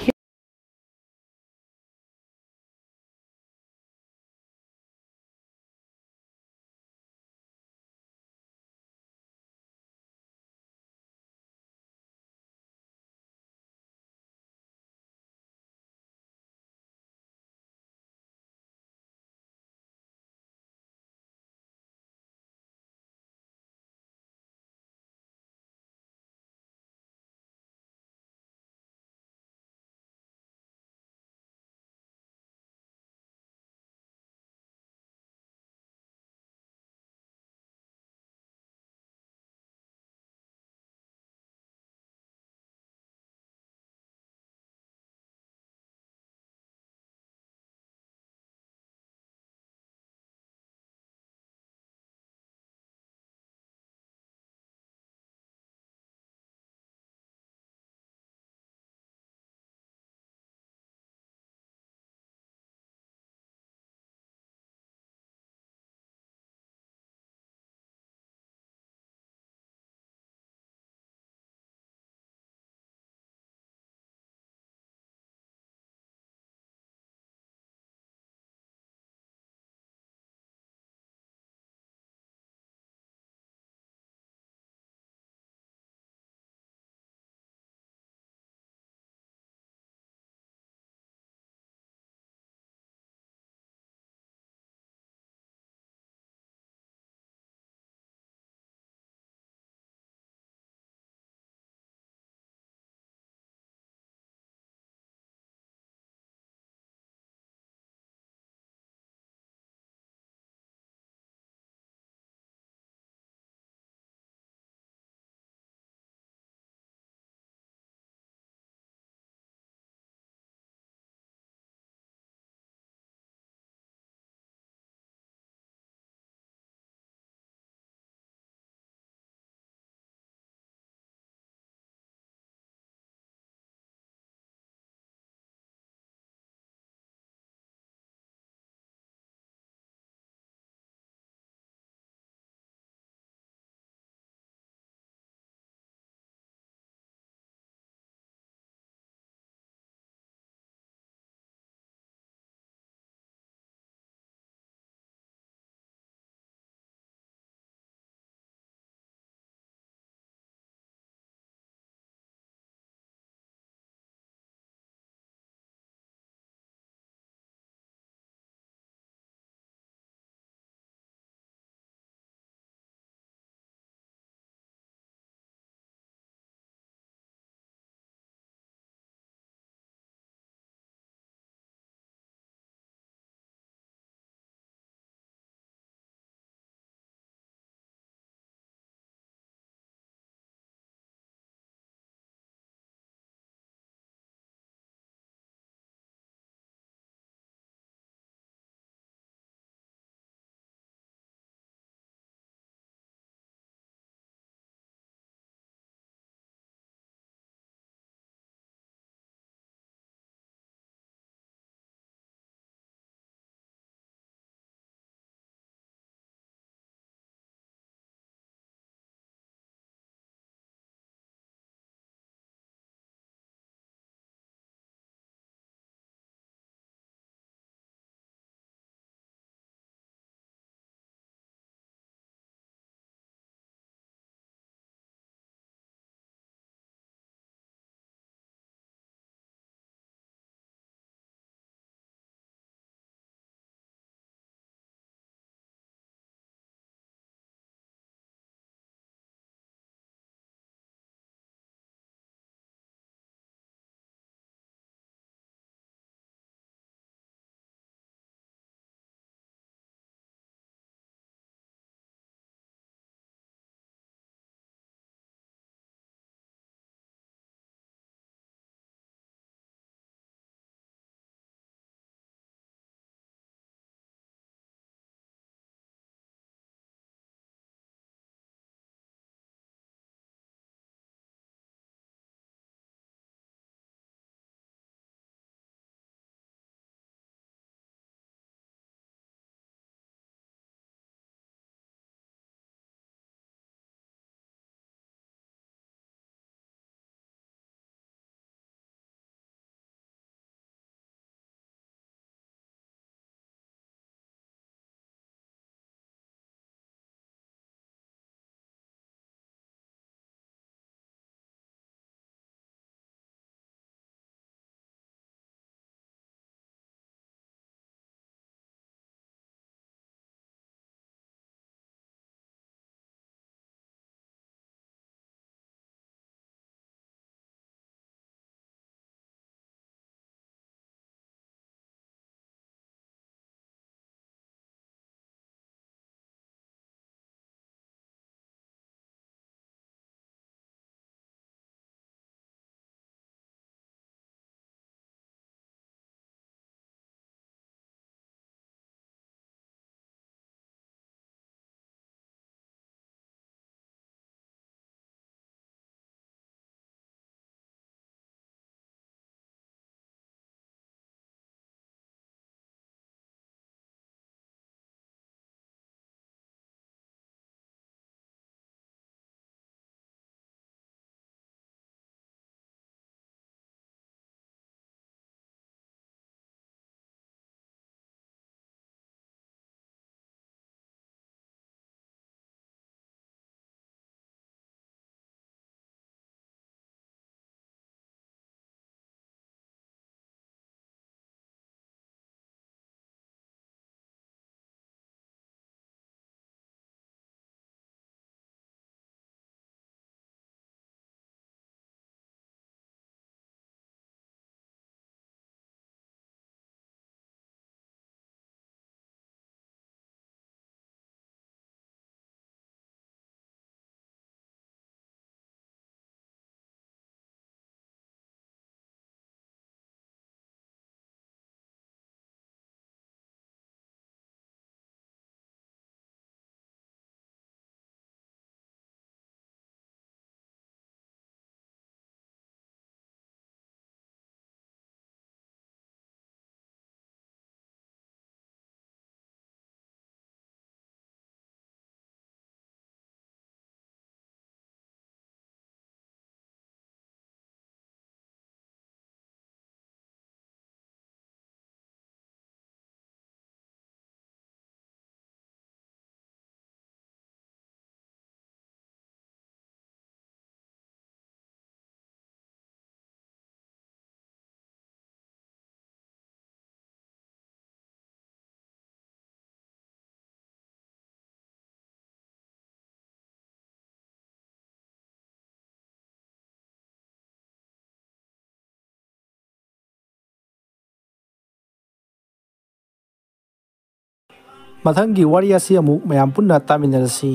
Speaker 2: ꯃꯊꯪꯒꯤ ꯋꯥꯔꯤ ꯑꯁꯤ ꯑꯃꯨꯛ ꯃꯌꯥꯝ ꯄꯨꯟꯅ ꯇꯥꯃꯤꯟꯅꯔꯁꯤ.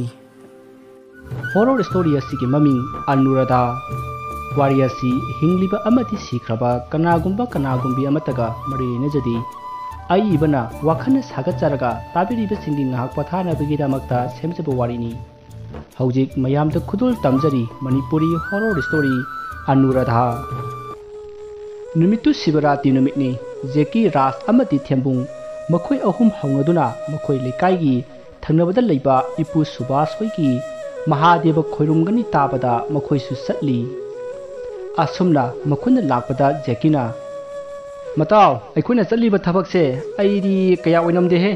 Speaker 1: ꯍꯣꯔꯔ ꯁ꯭ꯇꯣꯔꯤ ꯑꯁꯤꯒꯤ ꯃꯃꯤꯡ ꯑꯅꯨꯔꯥꯙꯥ. ꯋꯥꯔꯤ ꯑꯁꯤ ꯍꯤꯡꯂꯤꯕ ꯑꯃꯗꯤ ꯁꯤꯈ꯭ꯔꯕ ꯀꯅꯥꯒꯨꯝꯕꯤ ꯑꯃꯠꯇꯒ ꯃꯔꯤ ꯂꯩꯅꯖꯗꯦ. ꯑꯏꯕꯅ ꯋꯥꯈꯜ ꯁꯥꯒꯠꯆꯔꯒ ꯇꯥꯕꯤꯔꯤꯕꯁꯤꯡꯒꯤ ꯉꯥꯏꯍꯥꯛ ꯄꯣꯊꯥꯅꯕꯒꯤꯗꯃꯛꯇ ꯁꯦꯝꯖꯕ ꯋꯥꯔꯤꯅꯤ. ꯍꯧꯖꯤꯛ ꯃꯌꯥꯝꯗ ꯈꯨꯗꯣꯜ ꯇꯝꯖꯔꯤ ꯃꯅꯤꯄꯨꯔꯤ ꯍꯣꯔꯔ ꯁ꯭ꯇꯣꯔꯤ ꯑꯅꯨꯔꯥꯙꯥ. ꯅꯨꯃꯤꯠꯇꯨ ꯁꯤꯕꯔꯥꯇꯤ ꯅꯨꯃꯤꯠꯅꯤ. ꯖꯦꯀꯤ, ꯔꯥꯖ ꯑꯃꯗꯤ ꯊꯦꯝꯕꯨꯡ ꯃꯈꯣꯏ ꯑꯍꯨꯝ ꯍꯧꯅꯗꯨꯅ ꯃꯈꯣꯏ ꯂꯩꯀꯥꯏꯒꯤ ꯊꯪꯅꯕꯗ ꯂꯩꯕ ꯏꯄꯨ ꯁꯨꯕꯥꯁ ꯍꯣꯏꯒꯤ ꯃꯍꯥꯗꯦꯕ ꯈꯣꯏꯔꯨꯝꯒꯅꯤ ꯇꯥꯕꯗ ꯃꯈꯣꯏꯁꯨ ꯆꯠꯂꯤ. ꯑꯁꯨꯝꯅ ꯃꯈꯣꯏꯅ ꯂꯥꯛꯄꯗ ꯖꯦꯀꯤꯅ, "ꯃꯇꯥꯎ, ꯑꯩꯈꯣꯏꯅ ꯆꯠꯂꯤꯕ ꯊꯕꯛꯁꯦ ꯑꯩꯗꯤ ꯀꯌꯥ ꯑꯣꯏꯅꯝꯗꯦꯍꯦ.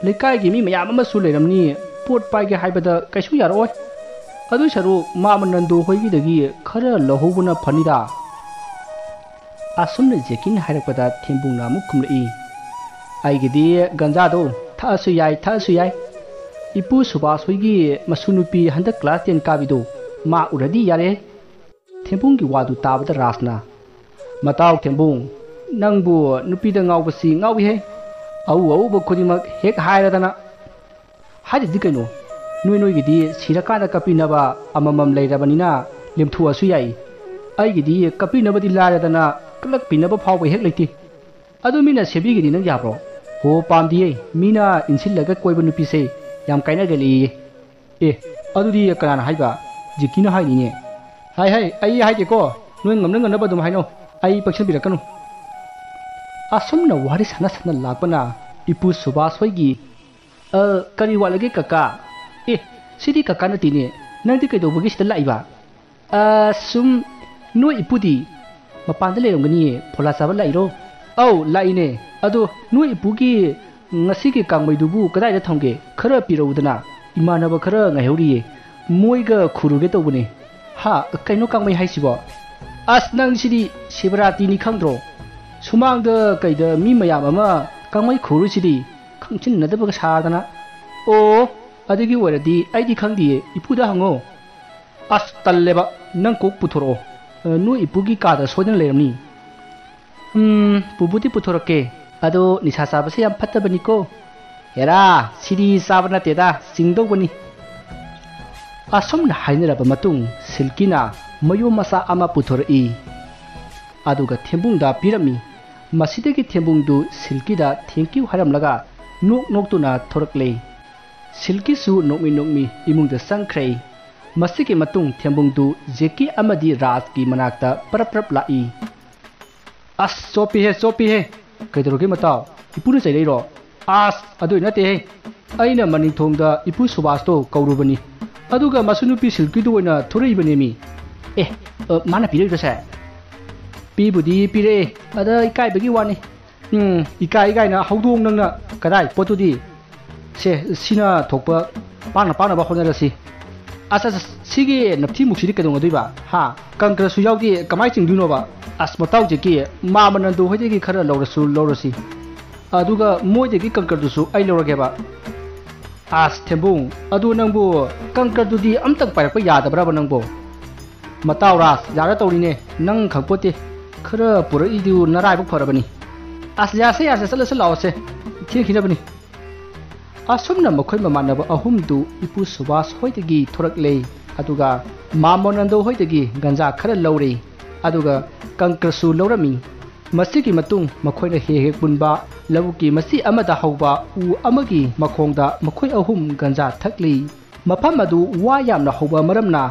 Speaker 1: ꯂꯩꯀꯥꯏꯒꯤ ꯃꯤ ꯃꯌꯥꯝ ꯑꯃꯁꯨ ꯂꯩꯔꯝꯅꯤ. ꯄꯣꯠ ꯄꯥꯏꯒꯦ ꯍꯥꯏꯕꯗ ꯀꯩꯁꯨ ꯌꯥꯔꯛꯑꯣꯏ. ꯑꯗꯨ ꯁꯔꯨꯛ ꯃꯥꯃ ꯅꯟꯗꯨ ꯍꯣꯏꯒꯤꯗꯒꯤ ꯈꯔ ꯂꯧꯍꯧꯕꯅ ꯐꯅꯤꯗ." ꯑꯁꯨꯝꯅ ꯖꯦꯀꯤꯅ ꯍꯥꯏꯔꯛꯄꯗ ꯊꯦꯝꯕꯨꯡꯅ ꯑꯃꯨꯛ ꯈꯨꯝꯂꯛꯏ, "ꯑꯩꯒꯤꯗꯤ ꯒꯟꯖꯥꯗꯣ ꯊꯛꯑꯁꯨ ꯌꯥꯏ. ꯏꯄꯨ ꯁꯨꯕꯥꯁ ꯍꯣꯏꯒꯤ ꯃꯁꯨ ꯅꯨꯄꯤ ꯍꯟꯗꯛ ꯀ꯭ꯂꯥꯁ 10 ꯀꯥꯕꯤꯗꯣ ꯃꯥ ꯎꯔꯗꯤ ꯌꯥꯔꯦ." ꯊꯦꯝꯕꯨꯡꯒꯤ ꯋꯥꯗꯨ ꯇꯥꯕꯗ ꯔꯥꯖꯅ, "ꯃꯇꯥꯎ ꯊꯦꯝꯕꯨꯡ, ꯅꯪꯕꯨ ꯅꯨꯄꯤꯗ ꯉꯥꯎꯕꯁꯤ ꯉꯥꯎꯏꯍꯦ. ꯑꯎꯕ ꯈꯨꯗꯤꯡꯃꯛ ꯍꯦꯛ ꯍꯥꯏꯔꯗꯅ." "ꯍꯥꯏꯗꯗꯤ ꯀꯩꯅꯣ, ꯅꯣꯏꯒꯤꯗꯤ ꯁꯤꯔꯀꯥꯟꯗ ꯀꯞꯄꯤꯅꯕ ꯑꯃꯃꯝ ꯂꯩꯔꯕꯅꯤꯅ ꯂꯦꯝꯊꯣꯛꯑꯁꯨ ꯌꯥꯏ. ꯑꯩꯒꯤꯗꯤ ꯀꯞꯄꯤꯅꯕꯗꯤ ꯂꯥꯏꯔꯗꯅ ꯀꯂꯛꯄꯤꯅꯕ ꯐꯥꯎꯕ ꯍꯦꯛ ꯂꯩꯇꯦ. ꯑꯗꯨ ꯃꯤꯅ ꯁꯦꯝꯕꯤꯒꯤꯗꯤ ꯅꯪ ꯌꯥꯕ꯭ꯔꯣ? ꯍꯣ, ꯄꯥꯝꯗꯤꯌꯦ. ꯃꯤꯅ ꯏꯟꯁꯤꯜꯂꯒ ꯀꯣꯏꯕ ꯅꯨꯄꯤꯁꯦ ꯌꯥꯝ ꯀꯥꯏꯅꯒꯜꯂꯤꯌꯦ." "ꯑꯦ, ꯑꯗꯨꯗꯤ ꯀꯅꯥꯅ ꯍꯥꯏꯕ?" "ꯖꯦꯀꯤꯅ ꯍꯥꯏꯅꯤꯅꯦ." "ꯍꯥꯏ, ꯑꯩ ꯍꯥꯏꯗꯦꯀꯣ. ꯅꯣꯏ ꯉꯝꯅꯕ ꯑꯗꯨꯝ ꯍꯥꯏꯅꯧ. ꯑꯩ ꯄꯛꯁꯟꯕꯤꯔꯛꯀꯅꯨ." ꯑꯁꯨꯝꯅ ꯋꯥꯔꯤ ꯁꯥꯟꯅ ꯂꯥꯛꯄꯅ ꯏꯄꯨ ꯁꯨꯕꯥꯁ ꯍꯣꯏꯒꯤ, "ꯀꯔꯤ ꯋꯥꯠꯂꯒꯦ ꯀꯀꯥ?" "ꯑꯦ, ꯁꯤꯗꯤ ꯀꯀꯥ ꯅꯠꯇꯦꯅꯦ. ꯅꯪꯗꯤ ꯀꯩꯗꯧꯕꯒꯤ ꯁꯤꯗ ꯂꯥꯛꯏꯕ?" "ꯁꯨꯝ." "ꯅꯣꯏ ꯏꯄꯨꯗꯤ ꯃꯄꯥꯟꯗ ꯂꯩꯔꯝꯒꯅꯤꯌꯦ. ꯐꯣꯂꯥ ꯆꯥꯕ ꯂꯥꯛꯏꯔꯣ?" "ꯑꯧ, ꯂꯥꯛꯏꯅꯦ. ꯑꯗꯣ ꯅꯣꯏ ꯏꯄꯨꯒꯤ ꯉꯁꯤꯒꯤ ꯀꯥꯡꯃꯩꯗꯨꯕꯨ ꯀꯗꯥꯏꯗ ꯊꯝꯒꯦ? ꯈꯔ ꯄꯤꯔꯛꯎꯗꯅ. ꯏꯃꯥꯟꯅꯕ ꯈꯔ ꯉꯥꯏꯍꯧꯔꯤꯌꯦ. ꯃꯣꯏꯒ ꯈꯨꯔꯨꯒꯦ ꯇꯧꯕꯅꯦ." "ꯍꯥ, ꯀꯩꯅꯣ ꯀꯥꯡꯃꯩ ꯍꯥꯏꯁꯤꯕꯣ?" "ꯑꯁ, ꯅꯪ ꯁꯤꯗꯤ ꯁꯤꯕꯔꯥꯇꯤꯅꯤ ꯈꯪꯗ꯭ꯔꯣ? ꯁꯨꯃꯥꯡꯗ ꯀꯩꯗ ꯃꯤ ꯃꯌꯥꯝ ꯑꯃ ꯀꯥꯡꯃꯩ ꯈꯨꯔꯨꯁꯤꯗꯤ ꯈꯪꯆꯤꯟꯅꯗꯕꯒ ꯁꯥꯗꯅ." "ꯑꯣ, ꯑꯗꯨꯒꯤ ꯑꯣꯏꯔꯗꯤ ꯑꯩꯗꯤ ꯈꯪꯗꯤꯌꯦ. ꯏꯄꯨꯗ ꯍꯪꯉꯣ." "ꯑꯁ, ꯇꯜꯂꯦꯕ. ꯅꯪ ꯀꯣꯛ ꯄꯨꯊꯣꯔꯛꯑꯣ. ꯅꯣꯏ ꯏꯄꯨꯒꯤ ꯀꯥꯗ ꯁꯣꯏꯗꯅ ꯂꯩꯔꯝꯅꯤ." "ꯄꯨꯕꯨꯗꯤ ꯄꯨꯊꯣꯔꯛꯀꯦ. ꯑꯗꯣ ꯅꯤꯁꯥ ꯆꯥꯕꯁꯦ ꯌꯥꯝ ꯐꯠꯇꯕꯅꯤꯀꯣ." "ꯍꯦꯔꯥ, ꯁꯤꯗꯤ ꯆꯥꯕ ꯅꯠꯇꯦꯗ, ꯆꯤꯡꯗꯧꯕꯅꯤ." ꯑꯁꯨꯝꯅ ꯍꯥꯏꯅꯔꯕ ꯃꯇꯨꯡ ꯁꯤꯜꯀꯤꯅ ꯃꯌꯣꯝ ꯃꯆꯥ ꯑꯃ ꯄꯨꯊꯣꯔꯛꯏ. ꯑꯗꯨꯒ ꯊꯦꯝꯕꯨꯡꯗ ꯄꯤꯔꯝꯃꯤ. ꯃꯁꯤꯗꯒꯤ ꯊꯦꯝꯕꯨꯡꯗꯨ ꯁꯤꯜꯀꯤꯗ ꯊꯦꯡꯀ꯭ꯌꯨ ꯍꯥꯏꯔꯝꯂꯒ ꯅꯣꯛꯇꯨꯅ ꯊꯣꯔꯛꯂꯦ. ꯁꯤꯜꯀꯤꯁꯨ ꯅꯣꯛꯃꯤ ꯏꯃꯨꯡꯗ ꯆꯪꯈ꯭ꯔꯦ. ꯃꯁꯤꯒꯤ ꯃꯇꯨꯡ ꯊꯦꯝꯕꯨꯡꯗꯨ ꯖꯦꯀꯤ ꯑꯃꯗꯤ ꯔꯥꯖꯀꯤ ꯃꯅꯥꯛꯇ ꯄꯔꯞ ꯂꯥꯛꯏ. "ꯑꯁ, ꯆꯣꯞꯄꯤꯍꯦ. ꯀꯩꯗꯧꯔꯒꯦ ꯃꯇꯥꯎ? ꯏꯄꯨꯅ ꯆꯩꯔꯛꯏꯔꯣ?" "ꯑꯁ, ꯑꯗꯨꯏ ꯅꯠꯇꯦꯍꯦ. ꯑꯩꯅ ꯃꯅꯤꯡꯊꯣꯡꯗ ꯏꯄꯨ ꯁꯨꯕꯥꯁꯇꯣ ꯀꯧꯔꯨꯕꯅꯤ. ꯑꯗꯨꯒ ꯃꯁꯨ ꯅꯨꯄꯤ ꯁꯤꯜꯀꯤꯗꯨ ꯑꯣꯏꯅ ꯊꯣꯔꯛꯏꯕꯅꯦꯃꯤ." "ꯑꯦ, ꯃꯥꯅ ꯄꯤꯔꯛꯏꯔꯣꯁꯦ?" "ꯄꯤꯕꯨꯗꯤ ꯄꯤꯔꯛꯑꯦ. ꯑꯗ ꯏꯀꯥꯏꯕꯒꯤ ꯋꯥꯅꯤ." "ꯏꯀꯥꯏꯅ ꯍꯧꯗꯣꯡ ꯅꯪꯅ ꯀꯗꯥꯏ ꯄꯣꯠꯇꯨꯗꯤ?" "ꯁꯤꯅ ꯊꯣꯛꯄ ꯄꯥꯡꯅꯕ ꯍꯣꯠꯅꯔꯁꯤ." "ꯑꯁ, ꯁꯤꯒꯤ ꯅꯞꯊꯤꯃꯨꯛꯁꯤꯗꯤ ꯀꯩꯗꯧꯅꯗꯣꯏꯕ? ꯍꯥ, ꯀꯪꯀꯔꯁꯨ ꯌꯥꯎꯗꯦ. ꯀꯃꯥꯏꯅ ꯆꯤꯡꯗꯣꯏꯅꯣꯕ?" "ꯑꯁ, ꯃꯇꯥꯎ ꯖꯦꯀꯤ, ꯃꯥꯃ ꯅꯟꯗꯨ ꯍꯣꯏꯗꯒꯤ ꯈꯔ ꯂꯧꯔꯁꯤ. ꯑꯗꯨꯒ ꯃꯣꯏꯗꯒꯤ ꯀꯪꯀꯔꯗꯨꯁꯨ ꯑꯩ ꯂꯧꯔꯒꯦꯕ." "ꯑꯁ, ꯊꯦꯝꯕꯨꯡ, ꯑꯗꯨ ꯅꯪꯕꯨ ꯀꯪꯀꯔꯗꯨꯗꯤ ꯑꯝꯇꯪ ꯄꯥꯏꯔꯛꯄ ꯌꯥꯗꯕ꯭ꯔꯕ ꯅꯪꯕꯣ?" "ꯃꯇꯥꯎ ꯔꯥꯖ, ꯌꯥꯔ ꯇꯧꯔꯤꯅꯦ. ꯅꯪ ꯈꯪꯄꯣꯠꯇꯦ. ꯈꯔ ꯄꯨꯔꯛꯏꯗꯨ ꯅꯔꯥꯏꯕꯛ ꯐꯔꯕꯅꯤ." "ꯑꯁ, ꯌꯥꯁꯦ, ꯆꯠꯂꯁꯤ ꯂꯥꯛꯑꯣꯁꯦ. ꯊꯦꯡꯈꯤꯅꯕꯅꯤ." ꯑꯁꯨꯝꯅ ꯃꯈꯣꯏ ꯃꯃꯥꯟꯅꯕ ꯑꯍꯨꯝꯗꯨ ꯏꯄꯨ ꯁꯨꯕꯥꯁ ꯍꯣꯏꯗꯒꯤ ꯊꯣꯔꯛꯂꯦ. ꯑꯗꯨꯒ ꯃꯥꯃꯣ ꯅꯟꯗꯣ ꯍꯣꯏꯗꯒꯤ ꯒꯟꯖꯥ ꯈꯔ ꯂꯧꯔꯦ. ꯑꯗꯨꯒ ꯀꯪꯀꯔꯁꯨ ꯂꯧꯔꯝꯃꯤ. ꯃꯁꯤꯒꯤ ꯃꯇꯨꯡ ꯃꯈꯣꯏꯅ ꯍꯦꯛ ꯄꯨꯟꯕ ꯂꯧꯕꯨꯛꯀꯤ ꯃꯆꯤ ꯑꯃꯗ ꯍꯧꯕ ꯎ ꯑꯃꯒꯤ ꯃꯈꯣꯡꯗ ꯃꯈꯣꯏ ꯑꯍꯨꯝ ꯒꯟꯖꯥ ꯊꯛꯂꯤ. ꯃꯐꯝ ꯑꯗꯨ ꯋꯥ ꯌꯥꯝꯅ ꯍꯧꯕ ꯃꯔꯝꯅ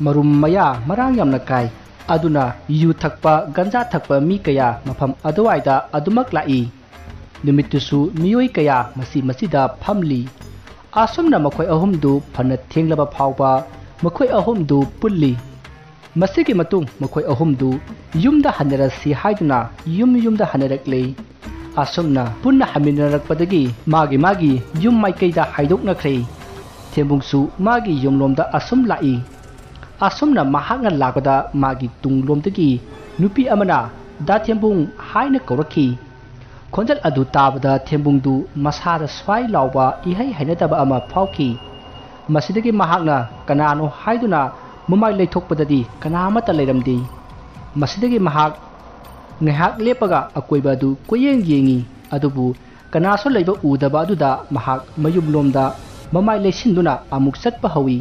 Speaker 1: ꯃꯔꯨꯝ ꯃꯌꯥ ꯃꯔꯥꯡ ꯌꯥꯝꯅ ꯀꯥꯏ. ꯑꯗꯨꯅ ꯌꯨ ꯊꯛꯄ, ꯒꯟꯖꯥ ꯊꯛꯄ ꯃꯤ ꯀꯌꯥ ꯃꯐꯝ ꯑꯗꯨꯋꯥꯏꯗ ꯑꯗꯨꯃꯛ ꯂꯥꯛꯏ. ꯅꯨꯃꯤꯠꯇꯨꯁꯨ ꯃꯤꯑꯣꯏ ꯀꯌꯥ ꯃꯁꯤꯗ ꯐꯝꯂꯤ. ꯑꯁꯨꯝꯅ ꯃꯈꯣꯏ ꯑꯍꯨꯝꯗꯨ ꯐꯅ ꯊꯦꯡꯂꯕ ꯐꯥꯎꯕ ꯃꯈꯣꯏ ꯑꯍꯨꯝꯗꯨ ꯄꯨꯜꯂꯤ. ꯃꯁꯤꯒꯤ ꯃꯇꯨꯡ ꯃꯈꯣꯏ ꯑꯍꯨꯝꯗꯨ ꯌꯨꯝꯗ ꯍꯟꯅꯔꯁꯤ ꯍꯥꯏꯗꯨꯅ ꯌꯨꯝꯗ ꯍꯟꯅꯔꯛꯂꯦ. ꯑꯁꯨꯝꯅ ꯄꯨꯟꯅ ꯍꯟꯃꯤꯟꯅꯔꯛꯄꯗꯒꯤ ꯃꯥꯒꯤ ꯌꯨꯝ ꯃꯥꯏꯀꯩꯗ ꯍꯥꯏꯗꯣꯛꯅꯈ꯭ꯔꯦ. ꯊꯦꯝꯕꯨꯡꯁꯨ ꯃꯥꯒꯤ ꯌꯨꯝꯂꯣꯝꯗ ꯑꯁꯨꯝ ꯂꯥꯛꯏ. ꯑꯁꯨꯝꯅ ꯃꯍꯥꯛꯅ ꯂꯥꯛꯄꯗ ꯃꯥꯒꯤ ꯇꯨꯡꯂꯣꯝꯗꯒꯤ ꯅꯨꯄꯤ ꯑꯃꯅ "ꯗꯥ ꯊꯦꯝꯕꯨꯡ" ꯍꯥꯏꯅ ꯀꯧꯔꯛꯈꯤ. ꯈꯣꯟꯖꯦꯜ ꯑꯗꯨ ꯇꯥꯕꯗ ꯊꯦꯝꯕꯨꯡꯗꯨ ꯃꯁꯥꯗ ꯁ꯭ꯋꯥꯏ ꯂꯥꯎꯕ ꯏꯍꯩ ꯍꯩꯅꯗꯕ ꯑꯃ ꯐꯥꯎꯈꯤ. ꯃꯁꯤꯗꯒꯤ ꯃꯍꯥꯛꯅ ꯀꯅꯥꯅꯣ ꯍꯥꯏꯗꯨꯅ ꯃꯃꯥꯏ ꯂꯩꯊꯣꯛꯄꯗꯗꯤ ꯀꯅꯥ ꯑꯃꯠꯇ ꯂꯩꯔꯝꯗꯦ. ꯃꯁꯤꯗꯒꯤ ꯃꯍꯥꯛ ꯉꯥꯏꯍꯥꯛ ꯂꯦꯞꯄꯒ ꯑꯀꯣꯏꯕ ꯑꯗꯨ ꯀꯣꯏꯌꯦꯡ ꯌꯦꯡꯉꯤ. ꯑꯗꯨꯕꯨ ꯀꯅꯥꯁꯨ ꯂꯩꯕ ꯎꯗꯕ ꯑꯗꯨꯗ ꯃꯍꯥꯛ ꯃꯌꯨꯝꯂꯣꯝꯗ ꯃꯃꯥꯏ ꯂꯩꯁꯤꯟꯗꯨꯅ ꯑꯃꯨꯛ ꯆꯠꯄ ꯍꯧꯏ꯫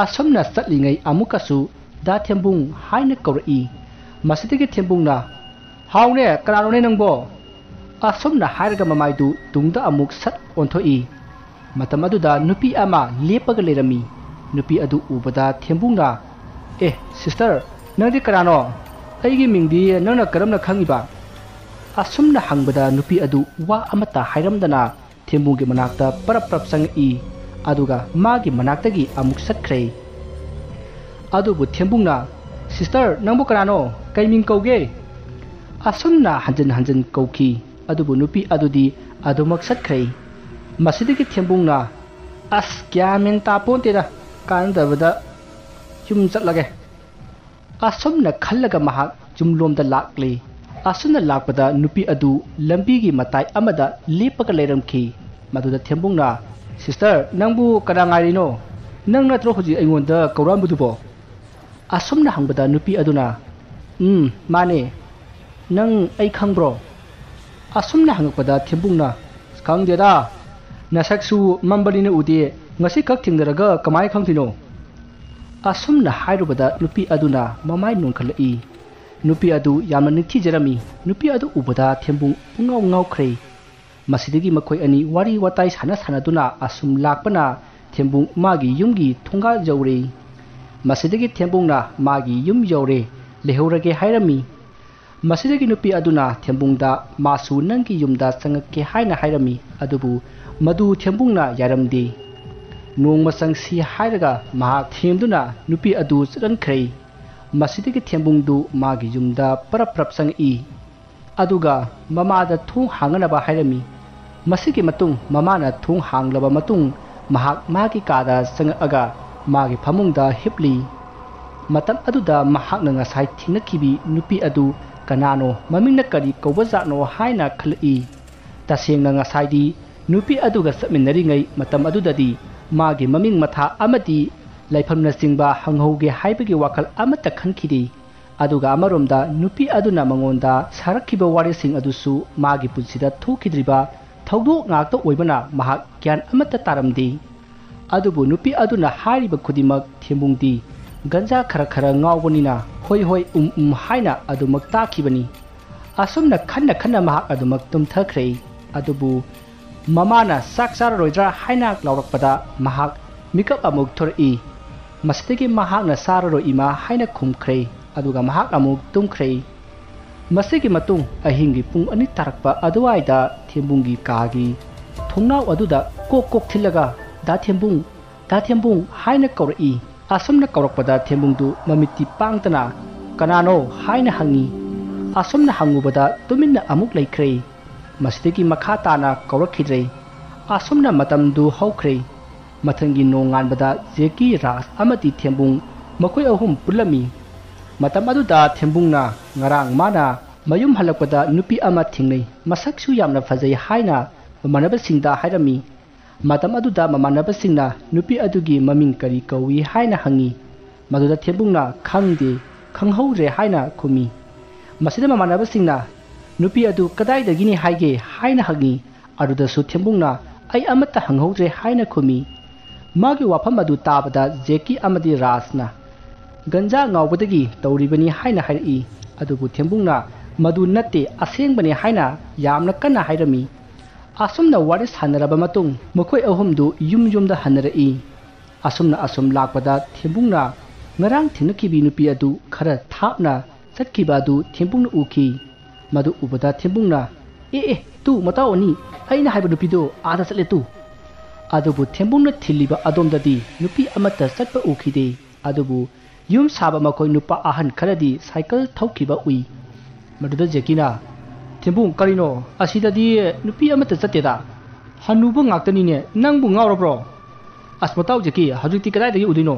Speaker 1: ꯑꯁꯨꯝꯅ ꯆꯠꯂꯤꯉꯩ ꯑꯃꯨꯛꯀꯁꯨ ꯗꯥ ꯊꯦꯝꯕꯨꯡ ꯍꯥꯏꯅ ꯀꯧꯔꯛꯏ꯫ ꯃꯁꯤꯗꯒꯤ ꯊꯦꯝꯕꯨꯡꯅ ꯍꯥꯎꯅꯦ ꯀꯅꯥꯅꯣꯅꯦ ꯅꯪꯕꯣ? ꯑꯁꯨꯝꯅ ꯍꯥꯏꯔꯒ ꯃꯃꯥꯏꯗꯨ ꯇꯨꯡꯗ ꯑꯃꯨꯛ ꯁꯠ ꯑꯣꯟꯊꯣꯛꯏ꯫ ꯃꯇꯝ ꯑꯗꯨꯗ ꯅꯨꯄꯤ ꯑꯃ ꯂꯦꯞꯄꯒ ꯂꯩꯔꯝꯃꯤ꯫ ꯅꯨꯄꯤ ꯑꯗꯨ ꯎꯕꯗ ꯊꯦꯝꯕꯨꯡꯅ ꯁꯤꯁꯇꯔ ꯅꯪꯗꯤ ꯀꯅꯥꯅꯣ? ꯑꯩꯒꯤ ꯃꯤꯡꯗꯤ ꯅꯪꯅ ꯀꯔꯝꯅ ꯈꯪꯉꯤꯕ? ꯑꯁꯨꯝꯅ ꯍꯪꯕꯗ ꯅꯨꯄꯤ ꯑꯗꯨ ꯋꯥ ꯑꯃꯠꯇ ꯍꯥꯏꯔꯝꯗꯅ ꯊꯦꯝꯕꯨꯡꯒꯤ ꯃꯅꯥꯛꯇ ꯄꯔꯞ ꯆꯪꯉꯛꯏ ꯑꯗꯨꯒ ꯃꯥꯒꯤ ꯃꯅꯥꯛꯇꯒꯤ ꯑꯃꯨꯛ ꯆꯠꯈ꯭ꯔꯦ꯫ ꯑꯗꯨꯕꯨ ꯊꯦꯝꯕꯨꯡꯅ ꯁꯤꯁꯇꯔ ꯅꯪꯕꯨ ꯀꯅꯥꯅꯣ? ꯀꯩ ꯃꯤꯡ ꯀꯧꯒꯦ? ꯑꯁꯨꯝꯅ ꯍꯟꯖꯤꯟ ꯍꯟꯖꯤꯟ ꯀꯧꯈꯤ꯫ ꯑꯗꯨꯕꯨ ꯅꯨꯄꯤ ꯑꯗꯨꯗꯤ ꯑꯗꯨꯃꯛ ꯆꯠꯈ꯭ꯔꯦ꯫ ꯃꯁꯤꯗꯒꯤ ꯊꯦꯝꯕꯨꯡꯅ ꯒ꯭ꯌꯥꯟ ꯃꯦꯟ ꯇꯥꯄꯣꯟꯇꯦꯗ ꯀꯥꯟꯅꯗꯕꯗ ꯌꯨꯝ ꯆꯠꯂꯒꯦ꯫ ꯑꯁꯨꯝꯅ ꯈꯜꯂꯒ ꯃꯍꯥꯛ ꯌꯨꯝꯂꯣꯝꯗ ꯂꯥꯛꯂꯦ꯫ ꯑꯁꯨꯝꯅ ꯂꯥꯛꯄꯗ ꯅꯨꯄꯤ ꯑꯗꯨ ꯂꯝꯕꯤꯒꯤ ꯃꯇꯥꯏ ꯑꯃꯗ ꯂꯦꯞꯄꯒ ꯂꯩꯔꯝꯈꯤ꯫ ꯃꯗꯨꯗ ꯊꯦꯝꯕꯨꯡꯅ ꯁꯤꯁꯇꯔ ꯅꯪꯕꯨ ꯀꯅꯥ ꯉꯥꯏꯔꯤꯅꯣ? ꯅꯪ ꯅꯠꯇ꯭ꯔꯣ ꯍꯧꯖꯤꯛ ꯑꯩꯉꯣꯟꯗ ꯀꯧꯔꯛꯑꯝꯕꯗꯨꯕꯣ? ꯑꯁꯨꯝꯅ ꯍꯪꯕꯗ ꯅꯨꯄꯤ ꯑꯗꯨꯅ ꯃꯥꯅꯦ, ꯅꯪ ꯑꯩ ꯈꯪꯕ꯭ꯔꯣ? ꯑꯁꯨꯝꯅ ꯍꯪꯉꯛꯄꯗ ꯊꯦꯝꯕꯨꯡꯅ ꯈꯪꯗꯦꯗ, ꯅꯁꯛꯁꯨ ꯃꯝꯕꯅꯤꯅ ꯎꯗꯦ, ꯉꯁꯤ ꯈꯛ ꯊꯦꯡꯅꯔꯒ ꯀꯃꯥꯏꯅ ꯈꯪꯗꯣꯏꯅꯣ? ꯑꯁꯨꯝꯅ ꯍꯥꯏꯔꯨꯕꯗ ꯅꯨꯄꯤ ꯑꯗꯨꯅ ꯃꯃꯥꯏ ꯅꯣꯟꯈꯠꯂꯛꯏ꯫ ꯅꯨꯄꯤ ꯑꯗꯨ ꯌꯥꯝꯅ ꯅꯤꯡꯊꯤꯖꯔꯝꯃꯤ꯫ ꯅꯨꯄꯤ ꯑꯗꯨ ꯎꯕꯗ ꯊꯦꯝꯕꯨꯡ ꯄꯨꯡꯉꯥꯎ ꯉꯥꯎꯈ꯭ꯔꯦ꯫ ꯃꯁꯤꯗꯒꯤ ꯃꯈꯣꯏ ꯑꯅꯤ ꯋꯥꯔꯤ ꯋꯥꯇꯥꯏ ꯁꯥꯟꯅꯗꯨꯅ ꯑꯁꯨꯝ ꯂꯥꯛꯄꯅ ꯊꯦꯝꯕꯨꯡ ꯃꯥꯒꯤ ꯌꯨꯝꯒꯤ ꯊꯣꯡꯒꯥꯜ ꯌꯧꯔꯦ꯫ ꯃꯁꯤꯗꯒꯤ ꯊꯦꯝꯕꯨꯡꯅ ꯃꯥꯒꯤ ꯌꯨꯝ ꯌꯧꯔꯦ ꯂꯩꯍꯧꯔꯒꯦ ꯍꯥꯏꯔꯝꯃꯤ꯫ ꯃꯁꯤꯗꯒꯤ ꯅꯨꯄꯤ ꯑꯗꯨꯅ ꯊꯦꯝꯕꯨꯡꯗ ꯃꯥꯁꯨ ꯅꯪꯒꯤ ꯌꯨꯝꯗ ꯆꯪꯉꯛꯀꯦ ꯍꯥꯏꯅ ꯍꯥꯏꯔꯝꯃꯤ꯫ ꯑꯗꯨꯕు ꯃꯗꯨ ꯊꯦꯝꯕꯨꯡꯅ ꯌꯥꯔꯝꯗꯦ꯫ ꯅꯣꯡꯃ ꯆꯪꯁꯤ ꯍꯥꯏꯔꯒ ꯃꯍꯥꯛ ꯊꯦꯝꯗꯨꯅ ꯅꯨꯄꯤ ꯑꯗꯨ ꯆꯠꯍꯟꯈ꯭ꯔꯦ꯫ ꯃꯁꯤꯗꯒꯤ ꯊꯦꯝꯕꯨꯡꯗꯨ ꯃꯥꯒꯤ ꯌꯨꯝꯗ ꯄꯔꯞ ꯆꯪꯉꯛꯏ ꯑꯗꯨꯒ ꯃꯃꯥꯗ ꯊꯣꯡ ꯍꯥꯡꯅꯕ ꯍꯥꯏꯔꯝꯃꯤ꯫ ꯃꯁꯤꯒꯤ ꯃꯇꯨꯡ ꯃꯃꯥꯅ ꯊꯣꯡ ꯍꯥꯡꯂꯕ ꯃꯇꯨꯡ ꯃꯍꯥꯛ ꯃꯥꯒꯤ ꯀꯥꯗ ꯆꯪꯉꯛꯑꯒ ꯃꯥꯒꯤ ꯐꯃꯨꯡꯗ ꯍꯤꯞꯂꯤ꯫ ꯃꯇꯝ ꯑꯗꯨꯗ ꯃꯍꯥꯛꯅ ꯉꯁꯥꯏ ꯊꯦꯡꯅꯈꯤꯕꯤ ꯅꯨꯄꯤ ꯑꯗꯨ ꯀꯅꯥꯅꯣ, ꯃꯃꯤꯡꯅ ꯀꯔꯤ ꯀꯧꯕꯖꯥꯠꯅꯣ ꯍꯥꯏꯅ ꯈꯜꯂꯛꯏ꯫ ꯇꯁꯦꯡꯅ ꯉꯁꯥꯏꯗꯤ ꯅꯨꯄꯤ ꯑꯗꯨꯒ ꯆꯠꯃꯤꯟꯅꯔꯤꯉꯩ ꯃꯇꯝ ꯑꯗꯨꯗꯗꯤ ꯃꯥꯒꯤ ꯃꯃꯤꯡ ꯃꯊꯥ ꯑꯃꯗꯤ ꯂꯩꯐꯝꯅꯆꯤꯡꯕ ꯍꯪꯍꯧꯒꯦ ꯍꯥꯏꯕꯒꯤ ꯋꯥꯈꯜ ꯑꯃꯠꯇ ꯈꯟꯈꯤꯗꯦ꯫ ꯑꯗꯨꯒ ꯑꯃꯔꯣꯝꯗ ꯅꯨꯄꯤ ꯑꯗꯨꯅ ꯃꯉꯣꯟꯗ ꯁꯥꯔꯛꯈꯤꯕ ꯋꯥꯔꯤꯁꯤꯡ ꯑꯗꯨꯁꯨ ꯃꯥꯒꯤ ꯄꯨꯟꯁꯤꯗ ꯊꯣꯛꯈꯤꯗ꯭ꯔꯤꯕ ꯊꯧꯗꯣꯛ ꯉꯥꯛꯇ ꯑꯣꯏꯕꯅ ꯃꯍꯥꯛ ꯒ꯭ꯌꯥꯟ ꯑꯃꯠꯇ ꯇꯥꯔꯝꯗꯦ꯫ ꯑꯗꯨꯕꯨ ꯅꯨꯄꯤ ꯑꯗꯨꯅ ꯍꯥꯏꯔꯤꯕ ꯈꯨꯗꯤꯡꯃꯛ ꯊꯦꯝꯕꯨꯡꯗꯤ ꯒꯟꯖꯥ ꯈꯔ ꯉꯥꯎꯕꯅꯤna ꯍꯣꯏ ꯍꯥꯏꯅ ꯑꯗꯨꯃꯛ ꯇꯥꯈꯤꯕꯅꯤ꯫ ꯑꯁꯨꯝꯅ ꯈꯟꯅ ꯃꯍꯥꯛ ꯑꯗꯨꯃꯛ ꯇꯨꯝꯊꯈ꯭ꯔꯦ꯫ ꯑꯗꯨꯕꯨ ꯃꯃꯥꯅ ꯆꯥꯛ ꯆꯥꯔꯔꯣꯏꯗ꯭ꯔꯥ ꯍꯥꯏꯅ ꯂꯥꯎꯔꯛꯄꯗ ꯃꯍꯥꯛ ꯃꯤꯀꯞ ꯑꯃꯨꯛ ꯊꯣꯔꯛꯏ꯫ ꯃꯁꯤꯗꯒꯤ ꯃꯍꯥꯛꯅ ꯆꯥꯔꯔꯣꯏ ꯏꯃꯥ ꯍꯥꯏꯅ ꯈꯨꯝꯈ꯭ꯔꯦ ꯑꯗꯨꯒ ꯃꯍꯥꯛ ꯑꯃꯨꯛ ꯇꯨꯝꯈ꯭ꯔꯦ꯫ ꯃꯁꯤꯒꯤ ꯃꯇꯨꯡ ꯑꯍꯤꯡꯒꯤ ꯄꯨꯡ 2 ꯇꯥꯔꯛꯄ ꯑꯗꯨꯋꯥꯏꯗ ꯊꯦꯝꯕꯨꯡꯒꯤ ꯀꯥꯒꯤ ꯊꯣꯡꯅꯥꯎ ꯑꯗꯨꯗ ꯀꯣꯛ ꯊꯤꯜꯂꯒ ꯗꯥ ꯊꯦꯝꯕꯨꯡ ꯍꯥꯏꯅ ꯀꯧꯔꯛꯏ꯫ ꯑꯁꯨꯝꯅ ꯀꯧꯔꯛꯄꯗ ꯊꯦꯝꯕꯨꯡꯗꯨ ꯃꯃꯤꯠꯇꯤ ꯄꯥꯡꯗꯅ ꯀꯅꯥꯅꯣ ꯍꯥꯏꯅ ꯍꯪꯉꯤ꯫ ꯑꯁꯨꯝꯅ ꯍꯪꯉꯨꯕꯗ ꯇꯨꯃꯤꯟꯅ ꯑꯃꯨꯛ ꯂꯩꯈ꯭ꯔꯦ꯫ ꯃꯁꯤꯗꯒꯤ ꯃꯈꯥ ꯇꯥꯅ ꯀꯧꯔꯛꯈꯤꯗ꯭ꯔꯦ꯫ ꯑꯁꯨꯝꯅ ꯃꯇꯝꯗꯨ ꯍꯧꯈ꯭ꯔꯦ꯫ ꯃꯊꯪꯒꯤ ꯅꯣꯡꯉꯥꯟꯕꯗ ꯖꯦꯀꯤ, ꯔꯥꯖ ꯑꯃꯗꯤ ꯊꯦꯝꯕꯨꯡ ꯃꯈꯣꯏ ꯑꯍꯨꯝ ꯄꯨꯜꯂꯝꯃꯤ꯫ ꯃꯇꯝ ꯑꯗꯨꯗ ꯊꯦꯝꯕꯨꯡꯅ ꯉꯔꯥꯡ ꯃꯥꯅ ꯃꯌꯨꯝ ꯍꯜꯂꯛꯄꯗ ꯅꯨꯄꯤ ꯑꯃ ꯊꯦꯡꯅꯩ, ꯃꯁꯛꯁꯨ ꯌꯥꯝꯅ ꯐꯖꯩ ꯍꯥꯏꯅ ꯃꯃꯥꯟꯅꯕꯁꯤꯡꯗ ꯍꯥꯏꯔꯝꯃꯤ꯫ ꯃꯇꯝ ꯑꯗꯨꯗ ꯃꯃꯥꯟꯅꯕꯁꯤꯡꯅ ꯅꯨꯄꯤ ꯑꯗꯨꯒꯤ ꯃꯃꯤꯡ ꯀꯔꯤ ꯀꯧꯏ ꯍꯥꯏꯅ ꯍꯪꯉꯤ꯫ ꯃꯗꯨꯗ ꯊꯦꯝꯕꯨꯡꯅ ꯈꯪꯗꯦ, ꯈꯪꯍꯧꯗ꯭ꯔꯦ ꯍꯥꯏꯅ ꯈꯨꯝꯃꯤ꯫ ꯃꯁꯤꯗ ꯃꯃꯥꯟꯅꯕꯁꯤꯡꯅ ꯅꯨꯄꯤ ꯑꯗꯨ ꯀꯗꯥꯏꯗꯒꯤꯅꯤ ꯍꯥꯏꯒꯦ ꯍꯥꯏꯅ ꯍꯪꯉꯤ꯫ ꯑꯗꯨꯗꯁꯨ ꯊꯦꯝꯕꯨꯡꯅ ꯑꯩ ꯑꯃꯠꯇ ꯍꯪꯍꯧꯗ꯭ꯔꯦ ꯍꯥꯏꯅ ꯈꯨꯝꯃꯤ꯫ ꯃꯥꯒꯤ ꯋꯥꯐꯝ ꯑꯗꯨ ꯇꯥꯕꯗ ꯖꯦꯀꯤ ꯑꯃꯗꯤ ꯔꯥꯖꯅ ꯒꯟꯖꯥ ꯉꯥꯎꯕꯗꯒꯤ ꯇꯧꯔꯤꯕꯅꯤ ꯍꯥꯏꯅ ꯍꯥꯏꯔꯛꯏ꯫ ꯑꯗꯨꯕꯨ ꯊꯦꯝꯕꯨꯡꯅ ꯃꯗꯨ ꯅꯠꯇꯦ, ꯑꯁꯦꯡꯕꯅꯤ ꯍꯥꯏꯅ ꯌꯥꯝꯅ ꯀꯟꯅ ꯍꯥꯏꯔꯝꯃꯤ꯫ ꯑꯁꯨꯝꯅ ꯋꯥꯔꯤ ꯁꯥꯟꯅꯔꯕ ꯃꯇꯨꯡ ꯃꯈꯣꯏ ꯑꯍꯨꯝꯗꯨ ꯌꯨꯝꯗ ꯍꯟꯅꯔꯛꯏ꯫ ꯑꯁꯨꯝ ꯂꯥꯛꯄꯗ ꯊꯦꯝꯕꯨꯡꯅ ꯉꯔꯥꯡ ꯊꯦꯡꯅꯈꯤꯕꯤ ꯅꯨꯄꯤ ꯑꯗꯨ ꯈꯔ ꯊꯥꯞꯅ ꯆꯠꯈꯤꯕ ꯑꯗꯨ ꯊꯦꯝꯕꯨꯡꯅ ꯎꯈꯤ꯫ ꯃꯗꯨ ꯎꯕꯗ ꯊꯦꯝꯕꯨꯡꯅ ꯇꯨ ꯃꯇꯥꯎ ꯑꯅꯤ, ꯑꯩꯅ ꯍꯥꯏꯕ ꯅꯨꯄꯤꯗꯣ ꯑꯥꯗ ꯆꯠꯂꯦ ꯇꯨ꯫ ꯑꯗꯨꯕꯨ ꯊꯦꯝꯕꯨꯡꯅ ꯊꯤꯜꯂꯤꯕ ꯑꯗꯣꯝꯗꯗꯤ ꯅꯨꯄꯤ ꯑꯃꯠꯇ ꯆꯠꯄ ꯎꯈꯤꯗꯦ꯫ ꯑꯗꯨꯕꯨ ꯌꯨꯝ ꯁꯥꯕ ꯃꯈꯣꯏ ꯅꯨꯄꯥ ꯑꯍꯟ ꯈꯔꯗꯤ ꯁꯥꯏꯀꯜ ꯊꯧꯈꯤꯕ ꯎꯏ꯫ ꯃꯗꯨꯗ ꯖꯦꯀꯤꯅ ꯊꯦꯝꯕꯨꯡ ꯀꯔꯤꯅꯣ, ꯑꯁꯤꯗꯗꯤ ꯅꯨꯄꯤ ꯑꯃꯠꯇ ꯆꯠꯇꯦꯗ, ꯍꯟꯅꯨꯕ ꯉꯥꯛꯇꯅꯤꯅꯦ, ꯅꯪꯕꯨ ꯉꯥꯎꯔꯕ꯭ꯔꯣ? ꯃꯇꯥꯎ ꯖꯦꯀꯤ, ꯍꯧꯖꯤꯛꯇꯤ ꯀꯗꯥꯏꯗꯒꯤ ꯎꯗꯣꯏꯅꯣ?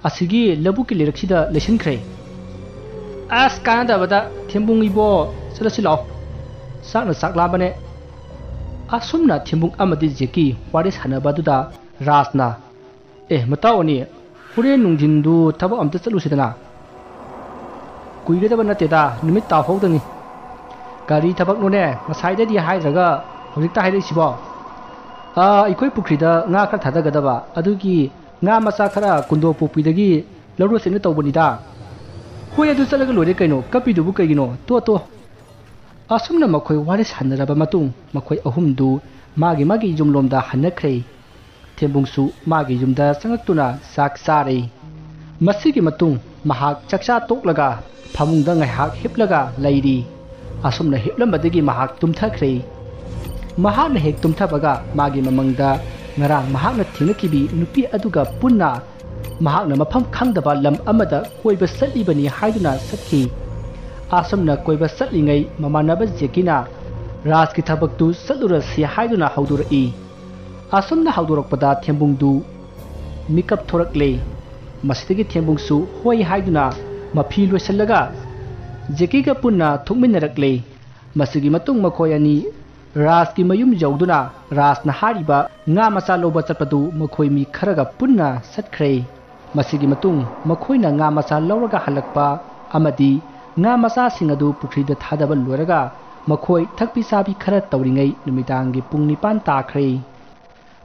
Speaker 1: ꯑꯁꯤꯒꯤ ꯂꯧꯕꯨꯛꯀꯤ ꯂꯩꯔꯛꯁꯤꯗ ꯂꯩꯁꯤꯟꯈ꯭ꯔꯦ꯫ ꯀꯥꯟꯅꯗꯕꯗ ꯊꯦꯝꯕꯨꯡ ꯏꯕꯣ, ꯆꯠꯂꯁꯤ ꯂꯥꯛꯑꯣ, ꯆꯥꯛꯅ ꯆꯥꯛ ꯂꯥꯝꯕꯅꯦ꯫ ꯑꯁꯨꯝꯅ ꯊꯦꯝꯕꯨꯡ ꯑꯃꯗꯤ ꯖꯦꯀꯤ ꯋꯥꯔꯤ ꯁꯥꯟꯅꯕꯗꯨꯗ ꯔꯥꯖꯅ ꯃꯇꯥꯎ ꯑꯅꯤ, ꯍꯣꯔꯦꯟ ꯅꯨꯡꯊꯤꯟꯗꯨ ꯊꯕꯛ ꯑꯝꯇ ꯆꯠꯂꯨꯁꯤꯗꯅ꯫ ꯀꯨꯏꯒꯗꯕ ꯅꯠꯇꯦꯗ, ꯅꯨꯃꯤꯠ ꯇꯥꯍꯧꯗꯅꯤ꯫ ꯀꯔꯤ ꯊꯕꯛꯅꯣꯅꯦ, ꯉꯁꯥꯏꯗꯗꯤ ꯍꯥꯏꯗ꯭ꯔꯒ ꯍꯧꯖꯤꯛꯇ ꯍꯥꯏꯔꯛꯏꯁꯤꯕꯣ ꯑꯩꯈꯣꯏ ꯄꯨꯈ꯭ꯔꯤꯗ ꯉꯥ ꯈꯔ ꯊꯥꯗꯒꯗꯕ ꯑꯗꯨꯒꯤ ꯉꯥ ꯃꯆꯥ ꯈꯔ ꯀꯨꯟꯗꯣ ꯄꯣꯛꯄꯤꯗꯒꯤ ꯂꯧꯔꯨꯁꯦꯅ ꯇꯧꯕꯅꯤꯗ ꯍꯣꯏ ꯑꯗꯨ ꯆꯠꯂꯒ ꯂꯣꯏꯔꯦ ꯀꯩꯅꯣ ꯀꯞꯄꯤꯗꯨꯕꯨ ꯀꯩꯒꯤꯅꯣ ꯇꯣ ꯑꯁꯨꯝꯅ ꯃꯈꯣꯏ ꯋꯥꯔꯤ ꯁꯥꯟꯅꯔꯕ ꯃꯇꯨꯡ ꯃꯈꯣꯏ ꯑꯍꯨꯝꯗꯨ ꯃꯥꯒꯤ ꯌꯨꯝꯂꯣꯝꯗ ꯍꯟꯅꯈ꯭ꯔꯦ ꯊꯦꯝꯕꯨꯡꯁꯨ ꯃꯥꯒꯤ ꯌꯨꯝꯗ ꯆꯪꯉꯛꯇꯨꯅ ꯆꯥꯛ ꯆꯥꯔꯦ ꯃꯁꯤꯒꯤ ꯃꯇꯨꯡ ꯃꯍꯥꯛ ꯆꯥꯛꯆꯥ ꯇꯣꯛꯂꯒ ꯐꯃꯨꯡꯗ ꯉꯥꯏꯍꯥꯛ ꯍꯤꯞꯂꯒ ꯂꯩꯔꯤ ꯑꯁꯨꯝꯅ ꯍꯤꯞꯂꯝꯕꯗꯒꯤ ꯃꯍꯥꯛ ꯇꯨꯝꯊꯈ꯭ꯔꯦ ꯃꯍꯥꯛꯅ ꯍꯦꯛ ꯇꯨꯝꯊꯕꯒ ꯃꯥꯒꯤ ꯃꯃꯪꯗ ꯉꯔꯥꯡ ꯃꯍꯥꯛꯅ ꯊꯦꯡꯅꯈꯤꯕꯤ ꯅꯨꯄꯤ ꯑꯗꯨꯒ ꯄꯨꯟꯅ ꯃꯍꯥꯛꯅ ꯃꯐꯝ ꯈꯪꯗꯕ ꯂꯝ ꯑꯃꯗ ꯀꯣꯏꯕ ꯆꯠꯂꯤꯕꯅꯤ ꯍꯥꯏꯗꯨꯅ ꯆꯠꯈꯤ ꯑꯁꯨꯝꯅ ꯀꯣꯏꯕ ꯆꯠꯂꯤꯉꯩ ꯃꯃꯥꯟꯅꯕ ꯖꯦꯀꯤꯅ ꯔꯥꯖꯀꯤ ꯊꯕꯛꯇꯨ ꯆꯠꯂꯨꯔꯁꯤ ꯍꯥꯏꯗꯨꯅ ꯍꯧꯗꯣꯔꯛꯏ ꯑꯁꯨꯝꯅ ꯍꯧꯗꯣꯔꯛꯄꯗ ꯊꯦꯝꯕꯨꯡꯗꯨ ꯃꯤꯀꯞ ꯊꯣꯔꯛꯂꯦ ꯃꯁꯤꯗꯒꯤ ꯊꯦꯝꯕꯨꯡꯁꯨ ꯍꯣꯏ ꯍꯥꯏꯗꯨꯅ ꯃꯐꯤ ꯂꯣꯏꯁꯤꯜꯂꯒ ꯖꯦꯀꯤꯒ ꯄꯨꯟꯅ ꯊꯣꯛꯃꯤꯟꯅꯔꯛꯂꯦ ꯃꯁꯤꯒꯤ ꯃꯇꯨꯡ ꯃꯈꯣꯏ ꯑꯅꯤ ꯔꯥꯖꯀꯤ ꯃꯌꯨꯝ ꯌꯧꯗꯨꯅ ꯔꯥꯖꯅ ꯍꯥꯏꯔꯤꯕ ꯉꯥ ꯃꯆꯥ ꯂꯧꯕ ꯆꯠꯄꯗꯨ ꯃꯈꯣꯏ ꯃꯤ ꯈꯔꯒ ꯄꯨꯟꯅ ꯆꯠꯈ꯭ꯔꯦ ꯃꯁꯤꯒꯤ ꯃꯇꯨꯡ ꯃꯈꯣꯏꯅ ꯉꯥ ꯃꯆꯥ ꯂꯧꯔꯒ ꯍꯜꯂꯛꯄ ꯑꯃꯗꯤ ꯉꯥ ꯃꯆꯥꯁꯤꯡ ꯑꯗꯨ ꯄꯨꯈ꯭ꯔꯤꯗ ꯊꯥꯗꯕ ꯂꯣꯏꯔꯒ ꯃꯈꯣꯏ ꯊꯛꯄꯤ ꯆꯥꯕꯤ ꯈꯔ ꯇꯧꯔꯤꯉꯩ ꯅꯨꯃꯤꯗꯥꯡꯒꯤ ꯄꯨꯡ 9 ꯇꯥꯈ꯭ꯔꯦ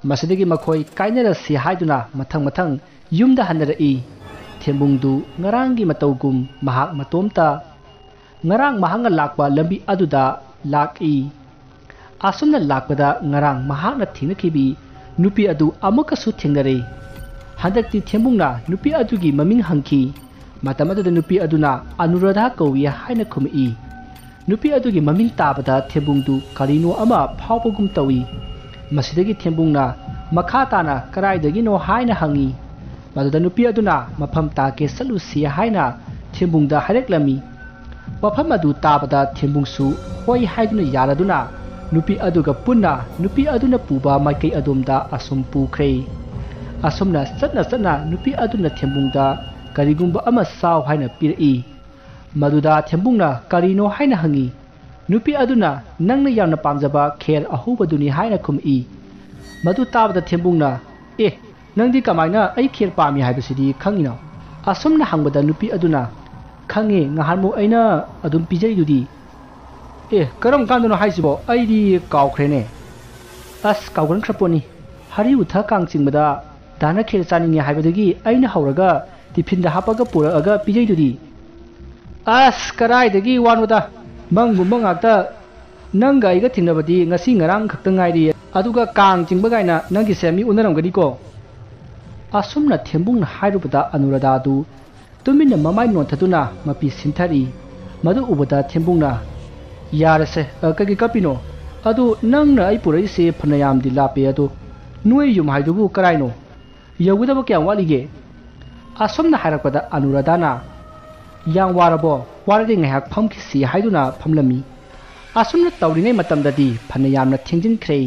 Speaker 1: ꯃꯁꯤꯗꯒꯤ ꯃꯈꯣꯏ ꯀꯥꯏꯅꯔꯁꯤ ꯍꯥꯏꯗꯨꯅ ꯃꯊꯪ ꯌꯨꯝꯗ ꯍꯟꯅꯔꯛꯏ ꯊꯦꯝꯕꯨꯡꯗꯨ ꯉꯔꯥꯡꯒꯤ ꯃꯇꯧꯒꯨꯝ ꯃꯍꯥꯛ ꯃꯇꯣꯝꯇ ꯉꯔꯥꯡ ꯃꯍꯥꯛꯅ ꯂꯥꯛꯄ ꯂꯝꯕꯤ ꯑꯗꯨꯗ ꯂꯥꯛꯏ ꯑꯁꯨꯝꯅ ꯂꯥꯛꯄꯗ ꯉꯔꯥꯡ ꯃꯍꯥꯛꯅ ꯊꯦꯡꯅꯈꯤꯕꯤ ꯅꯨꯄꯤ ꯑꯗꯨ ꯑꯃꯨꯛꯀꯁꯨ ꯊꯦꯡꯅꯔꯦ ꯍꯟꯗꯛꯇꯤ ꯊꯦꯝꯕꯨꯡꯅ ꯅꯨꯄꯤ ꯑꯗꯨꯒꯤ ꯃꯃꯤꯡ ꯍꯪꯈꯤ ꯃꯇꯝ ꯑꯗꯨꯗ ꯅꯨꯄꯤ ꯑꯗꯨꯅ ꯑꯅꯨꯔꯥꯙꯥ ꯀꯧꯏ ꯍꯥꯏꯅ ꯈꯨꯝꯃꯛꯏ ꯅꯨꯄꯤ ꯑꯗꯨꯒꯤ ꯃꯃꯤꯡ ꯇꯥꯕꯗ ꯊꯦꯝꯕꯨꯡꯗꯨ ꯀꯔꯤꯅꯣ ꯑꯃ ꯐꯥꯎꯕꯒꯨꯝ ꯇꯧꯏ ꯃꯁꯤꯗꯒꯤ ꯊꯦꯝꯕꯨꯡꯅ ꯃꯈꯥ ꯇꯥꯅ ꯀꯔꯥꯏꯗꯒꯤꯅꯣ ꯍꯥꯏꯅ ꯍꯪꯉꯤ ꯃꯗꯨꯗ ꯅꯨꯄꯤ ꯑꯗꯨꯅ ꯃꯐꯝ ꯇꯥꯛꯀꯦ ꯆꯠꯂꯨꯁꯤ ꯍꯥꯏꯅ ꯊꯦꯝꯕꯨꯡꯗ ꯍꯥꯏꯔꯛꯂꯝꯃꯤ ꯋꯥꯐꯝ ꯑꯗꯨ ꯇꯥꯕꯗ ꯊꯦꯝꯕꯨꯡꯁꯨ ꯍꯣꯏ ꯍꯥꯏꯗꯨꯅ ꯌꯥꯔꯗꯨꯅ ꯅꯨꯄꯤ ꯑꯗꯨꯒ ꯄꯨꯟꯅ ꯅꯨꯄꯤ ꯑꯗꯨꯅ ꯄꯨꯕ ꯃꯥꯏꯀꯩ ꯑꯗꯣꯝꯗ ꯑꯁꯨꯝ ꯄꯨꯈ꯭ꯔꯦ ꯑꯁꯨꯝꯅ ꯆꯠꯅ ꯅꯨꯄꯤ ꯑꯗꯨꯅ ꯊꯦꯝꯕꯨꯡꯗ ꯀꯔꯤꯒꯨꯝꯕ ꯑꯃ ꯆꯥꯎ ꯍꯥꯏꯅ ꯄꯤꯔꯛꯏ ꯃꯗꯨꯗ ꯊꯦꯝꯕꯨꯡꯅ ꯀꯔꯤꯅꯣ ꯍꯥꯏꯅ ꯍꯪꯉꯤ ꯅꯨꯄꯤ ꯑꯗꯨꯅ ꯅꯪꯅ ꯌꯥꯝꯅ ꯄꯥꯝꯖꯕ ꯈꯦꯔ ꯑꯍꯧꯕꯗꯨꯅꯤ ꯍꯥꯏꯅ ꯈꯨꯝꯃꯛꯏ ꯃꯗꯨ ꯇꯥꯕꯗ ꯊꯦꯝꯕꯨꯡꯅ ꯅꯪꯗꯤ ꯀꯃꯥꯏꯅ ꯑꯩ ꯈꯦꯔ ꯄꯥꯝꯃꯤ ꯍꯥꯏꯕꯁꯤꯗꯤ ꯈꯪꯉꯤꯅꯣ ꯑꯁꯨꯝꯅ ꯍꯪꯕꯗ ꯅꯨꯄꯤ ꯑꯗꯨꯅ ꯈꯪꯉꯦ ꯉꯍꯥꯟꯃꯨꯛ ꯑꯩꯅ ꯑꯗꯨꯝ ꯄꯤꯖꯔꯤꯗꯨꯗꯤ ꯀꯔꯝ ꯀꯥꯟꯗꯅꯣ ꯍꯥꯏꯁꯤꯕꯣ ꯑꯩꯗꯤ ꯀꯥꯎꯈ꯭ꯔꯦꯅꯦ ꯑꯁ ꯀꯥꯎꯒꯟꯈ꯭ꯔꯄꯣꯠꯅꯤ ꯍꯔꯤ ꯎꯊ ꯀꯥꯡ ꯆꯤꯡꯕꯗ ꯗꯥꯅ ꯈꯦꯔ ꯆꯥꯅꯤꯡꯉꯦ ꯍꯥꯏꯕꯗꯒꯤ ꯑꯩꯅ ꯍꯧꯔꯒ ꯇꯤꯐꯤꯟꯗ ꯍꯥꯞꯄꯒ ꯄꯨꯔꯛꯑꯒ ꯄꯤꯖꯩꯗꯨꯗꯤ ꯑꯁ ꯀꯔꯥꯏꯗꯒꯤ ꯋꯥꯅꯣꯗ ꯃꯪꯒꯨꯝꯕ ꯉꯥꯛꯇ ꯅꯪꯒ ꯑꯩꯒ ꯊꯦꯡꯅꯕꯗꯤ ꯉꯁꯤ ꯉꯔꯥꯡ ꯈꯛꯇ ꯉꯥꯏꯔꯤ ꯑꯗꯨꯒ ꯀꯥꯡ ꯆꯤꯡꯕ ꯀꯥꯏꯅ ꯅꯪꯒꯤꯁꯦ ꯃꯤ ꯎꯅꯔꯝꯒꯅꯤꯀꯣ ꯑꯁꯨꯝꯅ ꯊꯦꯝꯕꯨꯡꯅ ꯍꯥꯏꯔꯨꯕꯗ ꯑꯅꯨꯔꯥꯙꯥꯗꯨ ꯇꯨꯃꯤꯟꯅ ꯃꯃꯥꯏ ꯅꯣꯟꯊꯗꯨꯅ ꯃꯄꯤ ꯁꯤꯟꯊꯔꯤ ꯃꯗꯨ ꯎꯕꯗ ꯊꯦꯝꯕꯨꯡꯅ ꯌꯥꯔꯁꯦ ꯀꯩꯒꯤ ꯀꯞꯄꯤꯅꯣ ꯑꯗꯨ ꯅꯪꯅ ꯑꯩ ꯄꯨꯔꯛꯏꯁꯦ ꯐꯅꯌꯥꯝꯗꯤ ꯂꯥꯞꯄꯦ ꯑꯗꯣ ꯅꯣꯏ ꯌꯨꯝ ꯍꯥꯏꯗꯨꯕꯨ ꯀꯔꯥꯏꯅꯣ ꯌꯧꯒꯗꯕ ꯀꯌꯥꯝ ꯋꯥꯠꯂꯤꯒꯦ ꯑꯁꯨꯝꯅ ꯍꯥꯏꯔꯛꯄꯗ ꯑꯅꯨꯔꯥꯙꯥꯅ ꯌꯥꯝ ꯋꯥꯔꯕꯣ ꯋꯥꯔꯗꯤ ꯉꯥꯏꯍꯥꯛ ꯐꯝꯈꯤꯁꯤ ꯍꯥꯏꯗꯨꯅ ꯐꯝꯂꯝꯃꯤ ꯑꯁꯨꯝꯅ ꯇꯧꯔꯤꯉꯩ ꯃꯇꯝꯗꯗꯤ ꯐꯅꯌꯥꯝꯅ ꯊꯦꯡꯖꯤꯟꯈ꯭ꯔꯦ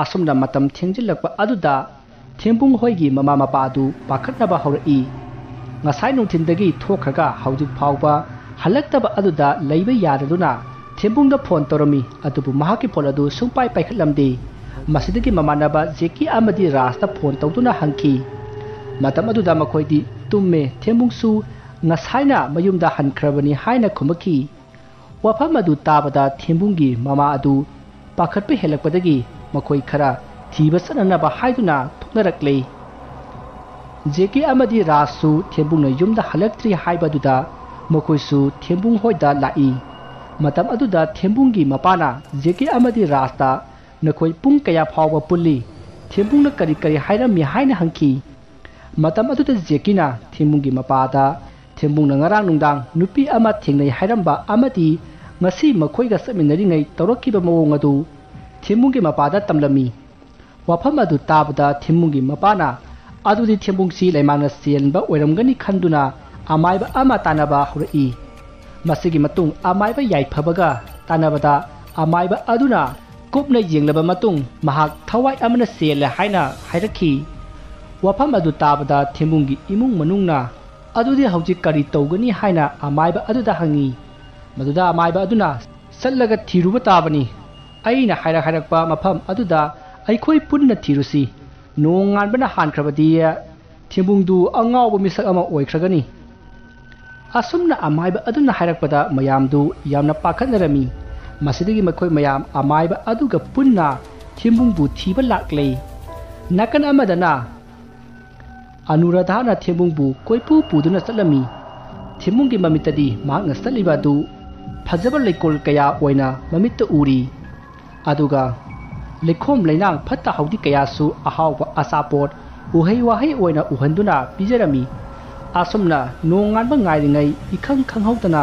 Speaker 1: ꯑꯁꯨꯝꯅ ꯃꯇꯝ ꯊꯦꯡꯖꯤꯜꯂꯛꯄ ꯑꯗꯨꯗ ꯊꯦꯝꯕꯨꯡ ꯍꯣꯏꯒꯤ ꯃꯃꯥ ꯃꯄꯥ ꯑꯗꯨ ꯄꯥꯈꯠꯅꯕ ꯍꯧꯔꯛꯏ ꯉꯁꯥꯏ ꯅꯨꯡꯊꯤꯟꯗꯒꯤ ꯊꯣꯛꯈ꯭ꯔꯒ ꯍꯧꯖꯤꯛ ꯐꯥꯎꯕ ꯍꯜꯂꯛꯇꯕ ꯑꯗꯨꯗ ꯂꯩꯕ ꯌꯥꯗꯗꯨꯅ ꯊꯦꯝꯕꯨꯡꯗ ꯐꯣꯟ ꯇꯧꯔꯝꯃꯤ ꯑꯗꯨꯕꯨ ꯃꯍꯥꯛꯀꯤ ꯐꯣꯟ ꯑꯗꯨ ꯁꯨꯡꯄꯥꯏ ꯄꯥꯏꯈꯠꯂꯝꯗꯦ ꯃꯁꯤꯗꯒꯤ ꯃꯃꯥꯟꯅꯕ ꯖꯦꯀꯤ ꯑꯃꯗꯤ ꯔꯥꯖꯇ ꯐꯣꯟ ꯇꯧꯗꯨꯅ ꯍꯪꯈꯤ ꯃꯇꯝ ꯑꯗꯨꯗ ꯃꯈꯣꯏꯗꯤ ꯇꯨꯝꯃꯦ ꯊꯦꯝꯕꯨꯡꯁꯨ ꯉꯁꯥꯏꯅ ꯃꯌꯨꯝꯗ ꯍꯟꯈ꯭ꯔꯕꯅꯤ ꯍꯥꯏꯅ ꯈꯨꯝꯃꯛꯈꯤ ꯋꯥꯐꯝ ꯑꯗꯨ ꯇꯥꯕꯗ ꯊꯦꯝꯕꯨꯡꯒꯤ ꯃꯃꯥ ꯑꯗꯨ ꯄꯥꯈꯠꯄ ꯍꯦꯜꯂꯛꯄꯗꯒꯤ ꯃꯈꯣꯏ ꯈꯔ ꯊꯤꯕ ꯆꯠꯅꯅꯕ ꯍꯥꯏꯗꯨꯅ ꯊꯣꯛꯅꯔꯛꯂꯦ ꯖꯦꯀꯤ ꯑꯃꯗꯤ ꯔꯥꯖꯁꯨ ꯊꯦꯝꯕꯨꯡꯅ ꯌꯨꯝꯗ ꯍꯜꯂꯛꯇ꯭ꯔꯤ ꯍꯥꯏꯕꯗꯨꯗ ꯃꯈꯣꯏꯁꯨ ꯊꯦꯝꯕꯨꯡ ꯍꯣꯏꯗ ꯂꯥꯛꯏ ꯃꯇꯝ ꯑꯗꯨꯗ ꯊꯦꯝꯕꯨꯡꯒꯤ ꯃꯄꯥꯅ ꯖꯦꯀꯤ ꯑꯃꯗꯤ ꯔꯥꯖꯇ ꯅꯈꯣꯏ ꯄꯨꯡ ꯀꯌꯥ ꯐꯥꯎꯕ ꯄꯨꯜꯂꯤ ꯊꯦꯝꯕꯨꯡꯅ ꯀꯔꯤ ꯍꯥꯏꯔꯝꯃꯤ ꯍꯥꯏꯅ ꯍꯪꯈꯤ ꯃꯇꯝ ꯑꯗꯨꯗ ꯖꯦꯀꯤꯅ ꯊꯦꯝꯕꯨꯡꯒꯤ ꯃꯄꯥꯗ ꯊꯦꯝꯕꯨꯡꯅ ꯉꯔꯥꯡ ꯅꯨꯡꯗꯥꯡ ꯅꯨꯄꯤ ꯑꯃ ꯊꯦꯡꯅꯩ ꯍꯥꯏꯔꯝꯕ ꯑꯃꯗꯤ ꯉꯁꯤ ꯃꯈꯣꯏꯒ ꯆꯠꯃꯤꯟꯅꯔꯤꯉꯩ ꯇꯧꯔꯛꯈꯤꯕ ꯃꯑꯣꯡ ꯑꯗꯨ ꯊꯦꯝꯕꯨꯡꯒꯤ ꯃꯄꯥꯗ ꯇꯝꯂꯝꯃꯤ ꯋꯥꯐꯝ ꯑꯗꯨ ꯇꯥꯕꯗ ꯊꯦꯝꯕꯨꯡꯒꯤ ꯃꯄꯥꯅ ꯑꯗꯨꯗꯤ ꯊꯦꯝꯕꯨꯡꯁꯤ ꯂꯩꯃꯥꯡꯅ ꯆꯦꯟꯕ ꯑꯣꯏꯔꯝꯒꯅꯤ ꯈꯟꯗꯨꯅ ꯑꯃꯥꯏꯕ ꯑꯃ ꯇꯥꯟꯅꯕ ꯍꯧꯔꯛꯏ ꯃꯁꯤꯒꯤ ꯃꯇꯨꯡ ꯑꯃꯥꯏꯕ ꯌꯥꯏꯐꯕꯒ ꯇꯥꯟꯅꯕꯗ ꯑꯃꯥꯏꯕ ꯑꯗꯨꯅ ꯀꯨꯞꯅ ꯌꯦꯡꯂꯕ ꯃꯇꯨꯡ ꯃꯍꯥꯛ ꯊꯋꯥꯏ ꯑꯃꯅ ꯆꯦꯜꯂꯦ ꯍꯥꯏꯅ ꯍꯥꯏꯔꯛꯈꯤ ꯋꯥꯐꯝ ꯑꯗꯨ ꯇꯥꯕꯗ ꯊꯦꯝꯕꯨꯡꯒꯤ ꯏꯃꯨꯡ ꯃꯅꯨꯡꯅ ꯑꯗꯨꯗꯤ ꯍꯧꯖꯤꯛ ꯀꯔꯤ ꯇꯧꯒꯅꯤ ꯍꯥꯏꯅ ꯑꯃꯥꯏꯕ ꯑꯗꯨꯗ ꯍꯪꯉꯤ ꯃꯗꯨꯗ ꯑꯃꯥꯏꯕ ꯑꯗꯨꯅ ꯆꯠꯂꯒ ꯊꯤꯔꯨꯕ ꯇꯥꯕꯅꯤ ꯑꯩꯅ ꯍꯥꯏꯔꯛꯄ ꯃꯐꯝ ꯑꯗꯨꯗ ꯑꯩꯈꯣꯏ ꯄꯨꯟꯅ ꯊꯤꯔꯨꯁꯤ ꯅꯣꯡ ꯉꯥꯟꯕꯅ ꯍꯥꯟꯈ꯭ꯔꯕꯗꯤ ꯊꯦꯝꯕꯨꯡꯗꯨ ꯑꯉꯥꯎꯕ ꯃꯤꯁꯛ ꯑꯃ ꯑꯣꯏꯈ꯭ꯔꯒꯅꯤ ꯑꯁꯨꯝꯅ ꯑꯃꯥꯏꯕ ꯑꯗꯨꯅ ꯍꯥꯏꯔꯛꯄꯗ ꯃꯌꯥꯝꯗꯨ ꯌꯥꯝꯅ ꯄꯥꯈꯠꯅꯔꯝꯃꯤ ꯃꯁꯤꯗꯒꯤ ꯃꯈꯣꯏ ꯃꯌꯥꯝ ꯑꯃꯥꯏꯕ ꯑꯗꯨꯒ ꯄꯨꯟꯅ ꯊꯦꯝꯕꯨꯡꯕꯨ ꯊꯤꯕ ꯂꯥꯛꯂꯦ ꯅꯥꯀꯟ ꯑꯃꯗꯅ ꯑꯅꯨꯔꯥꯙꯥꯅ ꯊꯦꯝꯕꯨꯡꯕꯨ ꯀꯣꯏꯄꯨ ꯄꯨꯗꯨꯅ ꯆꯠꯂꯝꯃꯤ ꯊꯦꯝꯕꯨꯡꯒꯤ ꯃꯃꯤꯠꯇꯗꯤ ꯃꯍꯥꯛꯅ ꯆꯠꯂꯤꯕ ꯑꯗꯨ ꯐꯖꯕ ꯂꯩꯀꯣꯜ ꯀꯌꯥ ꯑꯣꯏꯅ ꯃꯃꯤꯠꯇ ꯎꯔꯤ ꯑꯗꯨꯒ ꯂꯩꯈꯣꯝ ꯂꯩꯅꯥꯡ ꯐꯠꯇ ꯍꯥꯎꯗꯤ ꯀꯌꯥꯁꯨ ꯑꯍꯥꯎꯕ ꯑꯆꯥꯄꯣꯠ ꯎꯍꯩ ꯋꯥꯍꯩ ꯑꯣꯏꯅ ꯎꯍꯟꯗꯨꯅ ꯄꯤꯖꯔꯝꯃꯤ ꯑꯁꯨꯝꯅ ꯅꯣꯡ ꯉꯥꯟꯕ ꯉꯥꯏꯔꯤꯉꯩ ꯏꯈꯪ ꯈꯪꯍꯧꯗꯅ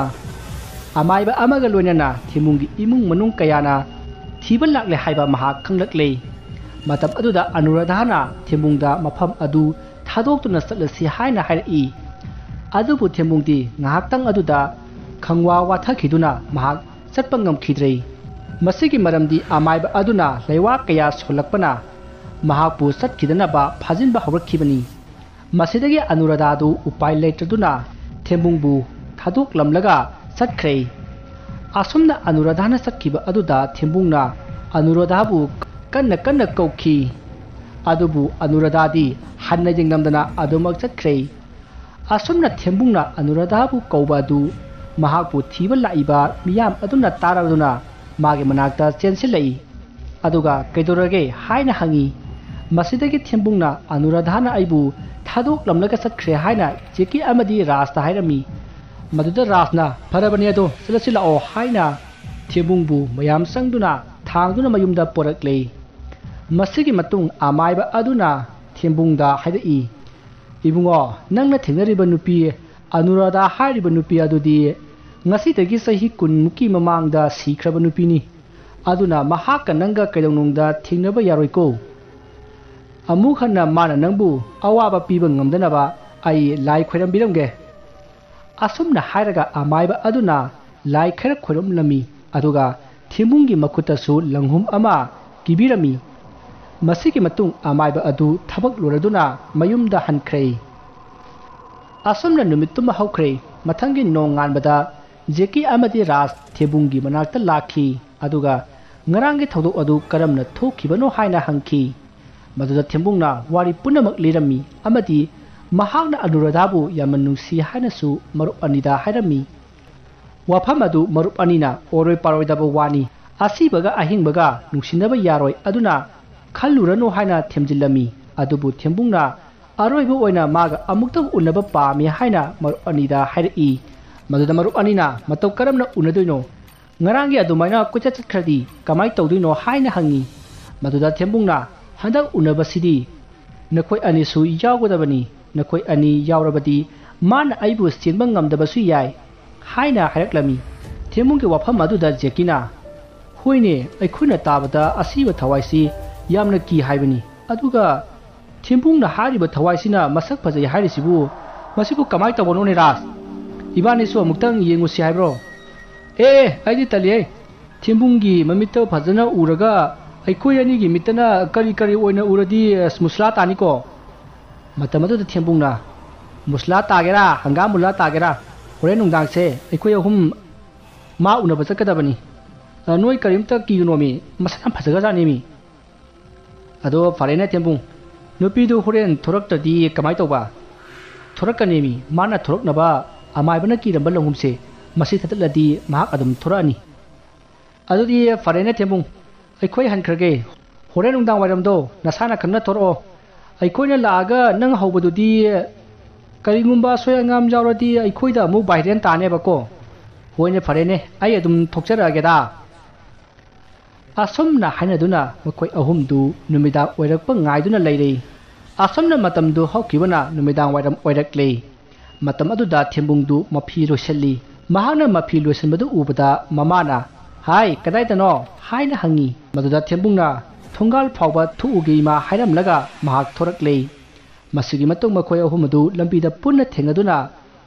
Speaker 1: ꯑꯃꯥꯏꯕ ꯑꯃꯒ ꯂꯣꯏꯅꯅ ꯊꯦꯝꯕꯨꯡꯒꯤ ꯏꯃꯨꯡ ꯃꯅꯨꯡ ꯀꯌꯥꯅ ꯊꯤꯕ ꯂꯥꯛꯂꯦ ꯍꯥꯏꯕ ꯃꯍꯥꯛ ꯈꯪꯂꯛꯂꯦ ꯃꯇꯝ ꯑꯗꯨꯗ ꯑꯅꯨꯔꯥꯙꯥꯅ ꯊꯦꯝꯕꯨꯡꯗ ꯃꯐꯝ ꯑꯗꯨ ꯊꯥꯗꯣꯛꯇꯨꯅ ꯆꯠꯂꯁꯤ ꯍꯥꯏꯅ ꯍꯥꯏꯔꯛꯏ ꯑꯗꯨꯕꯨ ꯊꯦꯝꯕꯨꯡꯗꯤ ꯉꯥꯏꯍꯥꯛꯇꯪ ꯑꯗꯨꯗ ꯈꯪꯋꯥ ꯋꯥꯊꯈꯤꯗꯨꯅ ꯃꯍꯥꯛ ꯆꯠꯄ ꯉꯝꯈꯤꯗ꯭ꯔꯦ ꯃꯁꯤꯒꯤ ꯃꯔꯝꯗꯤ ꯑꯃꯥꯏꯕ ꯑꯗꯨꯅ ꯂꯩꯋꯥ ꯀꯌꯥ ꯁꯣꯜꯂꯛꯄꯅ ꯃꯍꯥꯛꯄꯨ ꯆꯠꯈꯤꯗꯅꯕ ꯐꯥꯖꯤꯟꯕ ꯍꯧꯔꯛꯈꯤꯕꯅꯤ ꯃꯁꯤꯗꯒꯤ ꯑꯅꯨꯔꯥꯙꯥꯗꯨ ꯎꯄꯥꯏ ꯂꯩꯇ꯭ꯔꯗꯨꯅ ꯊꯦꯝꯕꯨꯡꯕꯨ ꯊꯥꯗꯣꯛꯂꯝꯂꯒ ꯆꯠꯈ꯭ꯔꯦ ꯑꯁꯨꯝꯅ ꯑꯅꯨꯔꯥꯙꯥꯅ ꯆꯠꯈꯤꯕ ꯑꯗꯨꯗ ꯊꯦꯝꯕꯨꯡꯅ ꯑꯅꯨꯔꯥꯙꯥꯕꯨ कन्न कन्न कौखी अदुबु अनुराधादी हन्ना जेंगनमदना अदुमक चतख्रे असुमना थेंबुंगना अनुराधाबु कौबादु महाकु थीबा लाइबा मियाम अदुना तारादुना मागे मनाक्ता चेंसिलई अदुगा कैदोरगे हाइना हंगी मसिदगी थेंबुंगना अनुराधाना आइबु थादोक लमलगा चतख्रे हाइना जेकी अमदी रास्ता हाइरमी मदुदा रासना फरबने दो सिलसिलाओ हाइना थेंबुंगबु मयाम संगदुना थांगदुना मयुमदा पोरकले मसिगी मतुंग अमाइबा अदुना थेंबुंगदा हाइदई Ibungo नंगना थेंगरिबा नुपी Anuradha हाइरिबा नुपी अदुदी ngasi sahi kunmuki mamangda sikraba nupini aduna mahaka nanga kaidonungda thingnaba yaroi ko amukhanna mana nangbu awaba piba ngamdanaba ai lai khoiram biramge asumna hairaga amaiba aduna lai khara khoiram lami aduga thimunggi makuta su langhum ama kibirami masigi matung amaiba adu thabak loraduna mayumda hankrei asumna numituma haukrei mathangi nonganbada जेकी अमदी राज थेबुंगी मनाक्ता lucky अदुगा ngrangi thodok adu karamna thokibano haina hangki maduda thembungna wari punamak lirami amadi mahakna anuradhabu yaman nungsi haina su marup anida hairami wafam adu marup anina oroi paroi daba wani asibaga ahingbaga nungsinaba yaroi aduna khallurano haina themjilami adubu thembungna aroibu oina maga amukta unaba pami haina marup anida hairi मदुदा मरुप अनिना मतौ करमना उनदोइनो ngrangi adumaina kucha chakhradi kamai tawdino haina hangi maduda thembungna handak unabasidi nakhoi ani su yawgodabani nakhoi ani yawrabadi man aibu sinbang ngamdabasu yai haina haraklami thembungki wafam maduda jekina hoine aikhuina tabada asiba thawaisi yamna ki haibani aduga thembungna hariba thawaisina masak phajai hairisibu masibu kamai tawbono ne ras इबानी सो मुक्तंग येंगुसी eyebrow ए आइदि तलिए थिम्बुंगी ममितो फजना उरगा आइखोय अनि गी मितना करी करी ओइना उरदी मुसला तानिको मतमदु थिम्बुंगना मुसला तागेरा हंगाम मुला तागेरा होरे नुंदांग से आइखोय हुम मा उना बचकदबनी नोय करिमता किगनोमी मसना फजगा जानिमी अदो फरेना थिम्बुंग नुपीदु होरेन थोरक्तदी कमाय तोबा थोरकनेमी माना थोरकनबा अमाइबना की रंबल लंगुमसे मसी थतलदी महाक अदम थोरानी अदुदी फरेना थेंबुंग अइखोय हनखरगे होरे नुंदांग वाइरमदो नसाना खंगना थोरओ अइखोयना लागा नंग हौबदुदी करिगुंबा सोयंगाम जावरदी अइखोयदा मु बाइरेन तानेबको होयने फरेने अइ अदुम थोकचरागेदा असमना हाइनादुना मखोय अहुमदु नुमिदा ओइरकपा ngaiduna leirei असमना मतमदु हौकिबना नुमिदांग वाइरम ओइरकले मतम अदुदा थेंबुंगदु मफी लोसली महाना मफी लोसनबदु उबदा ममाना हाय कदाइदनो हाइना हंगी मदुदा थेंबुंगना थोंगाल फावबा थुउगी मा हाइरमलगा महाक थोरकले मसिगी मतुंग मखोय अहुमदु लंबीदा पुन्ना थेंगदुना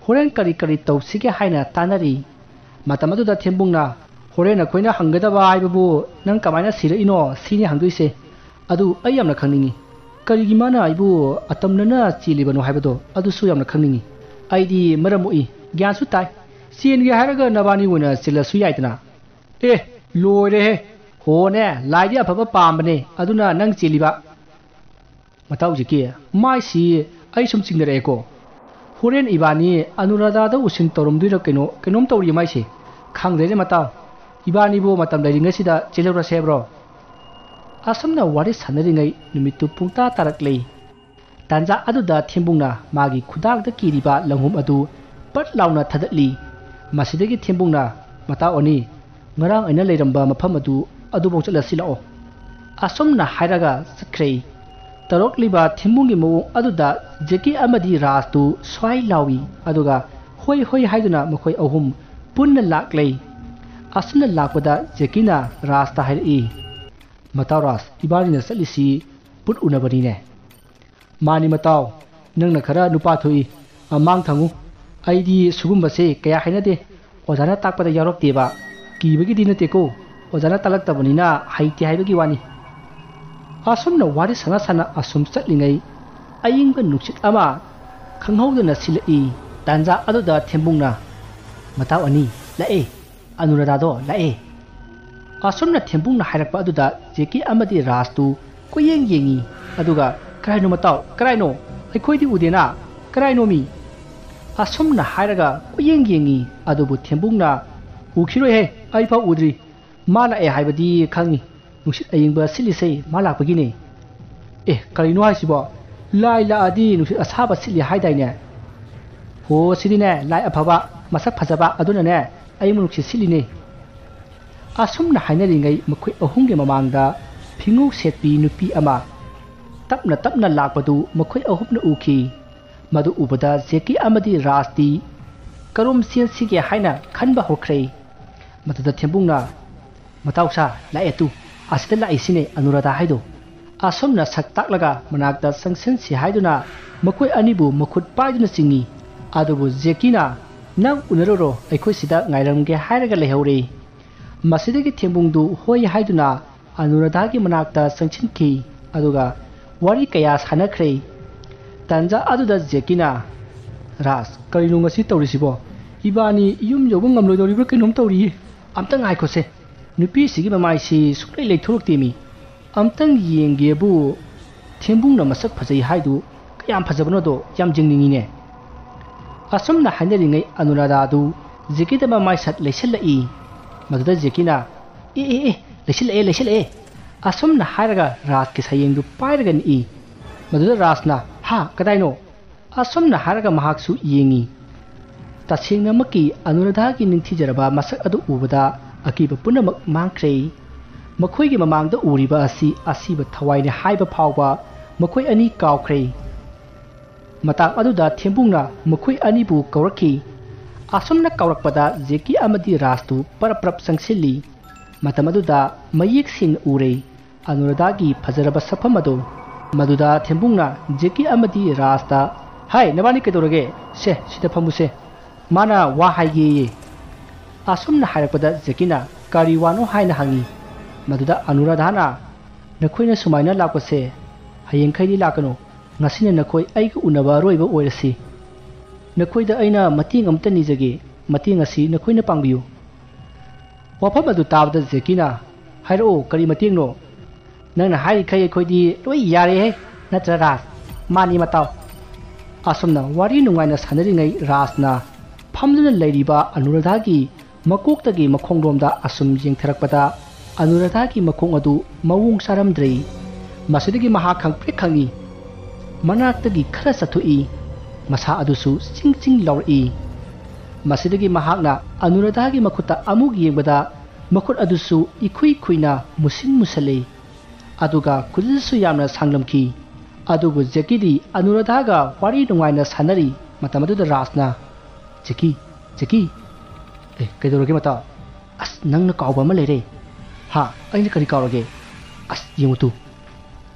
Speaker 1: होरेन करी करी तौसिगे हाइना तानारी मतम अदुदा थेंबुंगना होरेन अखोयना हंगदबा आइबबु नंग कमाइना सिरइनो सिनि हंगदुइसे अदु अइ यामना खंगनिंगी करिगी माना आइबु अतमनना चिलिबनो हाइबदो अदुसु यामना खंगनिंगी आइदी मरमुई ज्ञानसु ताई चेनगे हारगा नबानी वना चिलसु याइतना ए लोरे हे होने लाइदि अफबा पामबने अदुना नंग चेलिबा मताउ जिके माइसी आई सुम चिंगरेको होरेन इबानी अनुराधादा उसिन तोरमदुइरा केनोम तौरी माइसे खांगदेने मताउ Ibanibu matam lairingaisida chelurasebro. Asomna wari sanaringai numitu pungta taraklei. Tanja aduda thembungna magi khudakda kiriba langhum adu pat launa thadatli. Masidagi thembungna mata oni ngarang aina leiramba mafam adu bong chalasila o. Asomna hairaga sakrei. Tarokliba thembungi mawong aduda Jackie amadi Rastu swai lawi aduga hoi hoi haiduna makhoi ahum punna laklei. Asomna lakpada Jackie na Rasta hairi. Matau Ras ibani na salisi put unabani ne. Mani matau nang na khara nupa thui amang thangu aidi sugumba se kaya hainade ojana takpada yarok teba kibagi dinate ko ojana talaktabani na haiti haibagi wani. Asomna wari sana sana asum chatlingai ayingba nuksit ama khanghaudana silai tanja aduda thembungna matau ani lae anurada lae. Asomna thembungna hairakpa aduda Jackie amadi Rastu koyeng yengi aduga karaino matau karaino aikhoidi udena karaino mi. Asomna hairaga koyeng yengi adubu thembungna ukhiroi he aipa udri mala e haibadi khangi nuksit ayingba silisei mala pagine. Karino haisibo lai la adi nuksit asaba sili haidaine. Ho sidine lai afaba masak phajaba aduna ne ayimu nuksit siline. Asomna hainaringai makhoi ahumge mamangda phingu setpi nupi ama tapna lakpadu makhoi ahumna uki madu ubada Jackie amadi Rasti karom siensige haina khanba horkrei. Matada thembungna matausa laetu asita laisine anurada haido. Asomna saktaklaga manakta sangsensi haiduna makhoi anibu makhut paiduna singi adubu Jackie na nang unaroro aikhoi sida ngairamge hairaga lehore. Masidagi thembungdu hoi haiduna anuradagi manakta sangchinki aduga wari kaya sanakrei. Tanja aduda Jackie na Ras karino ngasi tawrisibo ibani yum yobu ngamloidoribra kainom tawri amtang haikhose nupi sigi mamai si suklai leithorokti amtang yengebu thembungna masak phajai haidu kayam phajabano do yam jingningi. Asomna hainaringai anurada du Jackie da mamai sat leisallai maduda Jackie na leisallai. Asomna hairaga Ras ki sayengdu pairaga ni maduda Rasna ha kadaino. Asomna hairaga mahaksu yengi tasengna maki anurada ki ningthijaraba masak adu ubada akiba punamak mangkrei. Makhoi gi mamangda uriba asiba thawaine haiba phawba makhoi ani kawkrei. Matang aduda thembungna makhoi ani bu kawrakhi. Asomna kawrakpada Jackie amadi Rastu paraprap sangsilli matam aduda mayek sin urei anurada gi phajaraba safamado. Maduda thembungna Jackie amadi Rasta hai nabani kedorage se sida phamuse mana wa haige. Asomna hairakpada Jackie na kari wano haina hangi maduda anuradhana nakhoina sumaina lakpase hayengkhaidi lakano ngasina nakhoi aiga unaba roiba oirasi nakhoida aina mating amta nijage mating asi nakhoina pangbiu. Wafam adu tabda Jackie na hairo kari mating no nangna hai khai khoidi loi yare he natra Ras mani matau. Asomna wari nungaina sanaringai Rasna phamduna leiriba anuradhagi makoktagi makhongromda asum yengtharakpada anuradhagi makhong adu mawung saramdrei. Masidagi maha khangpre khangi manaktagi khara sathui masa adusu sing lauri. Masidagi mahakna anuradhagi makhuta amug yengbada makhut adusu ikhui musin musale aduga kujisu yamna sanglamki. Adubu Jackie di anuradhaga wari nungaina sanari matamaduda Rasna Jackie kaidoroge mata as nangna kawba ma leire ha aina kari kawrage as yemutu.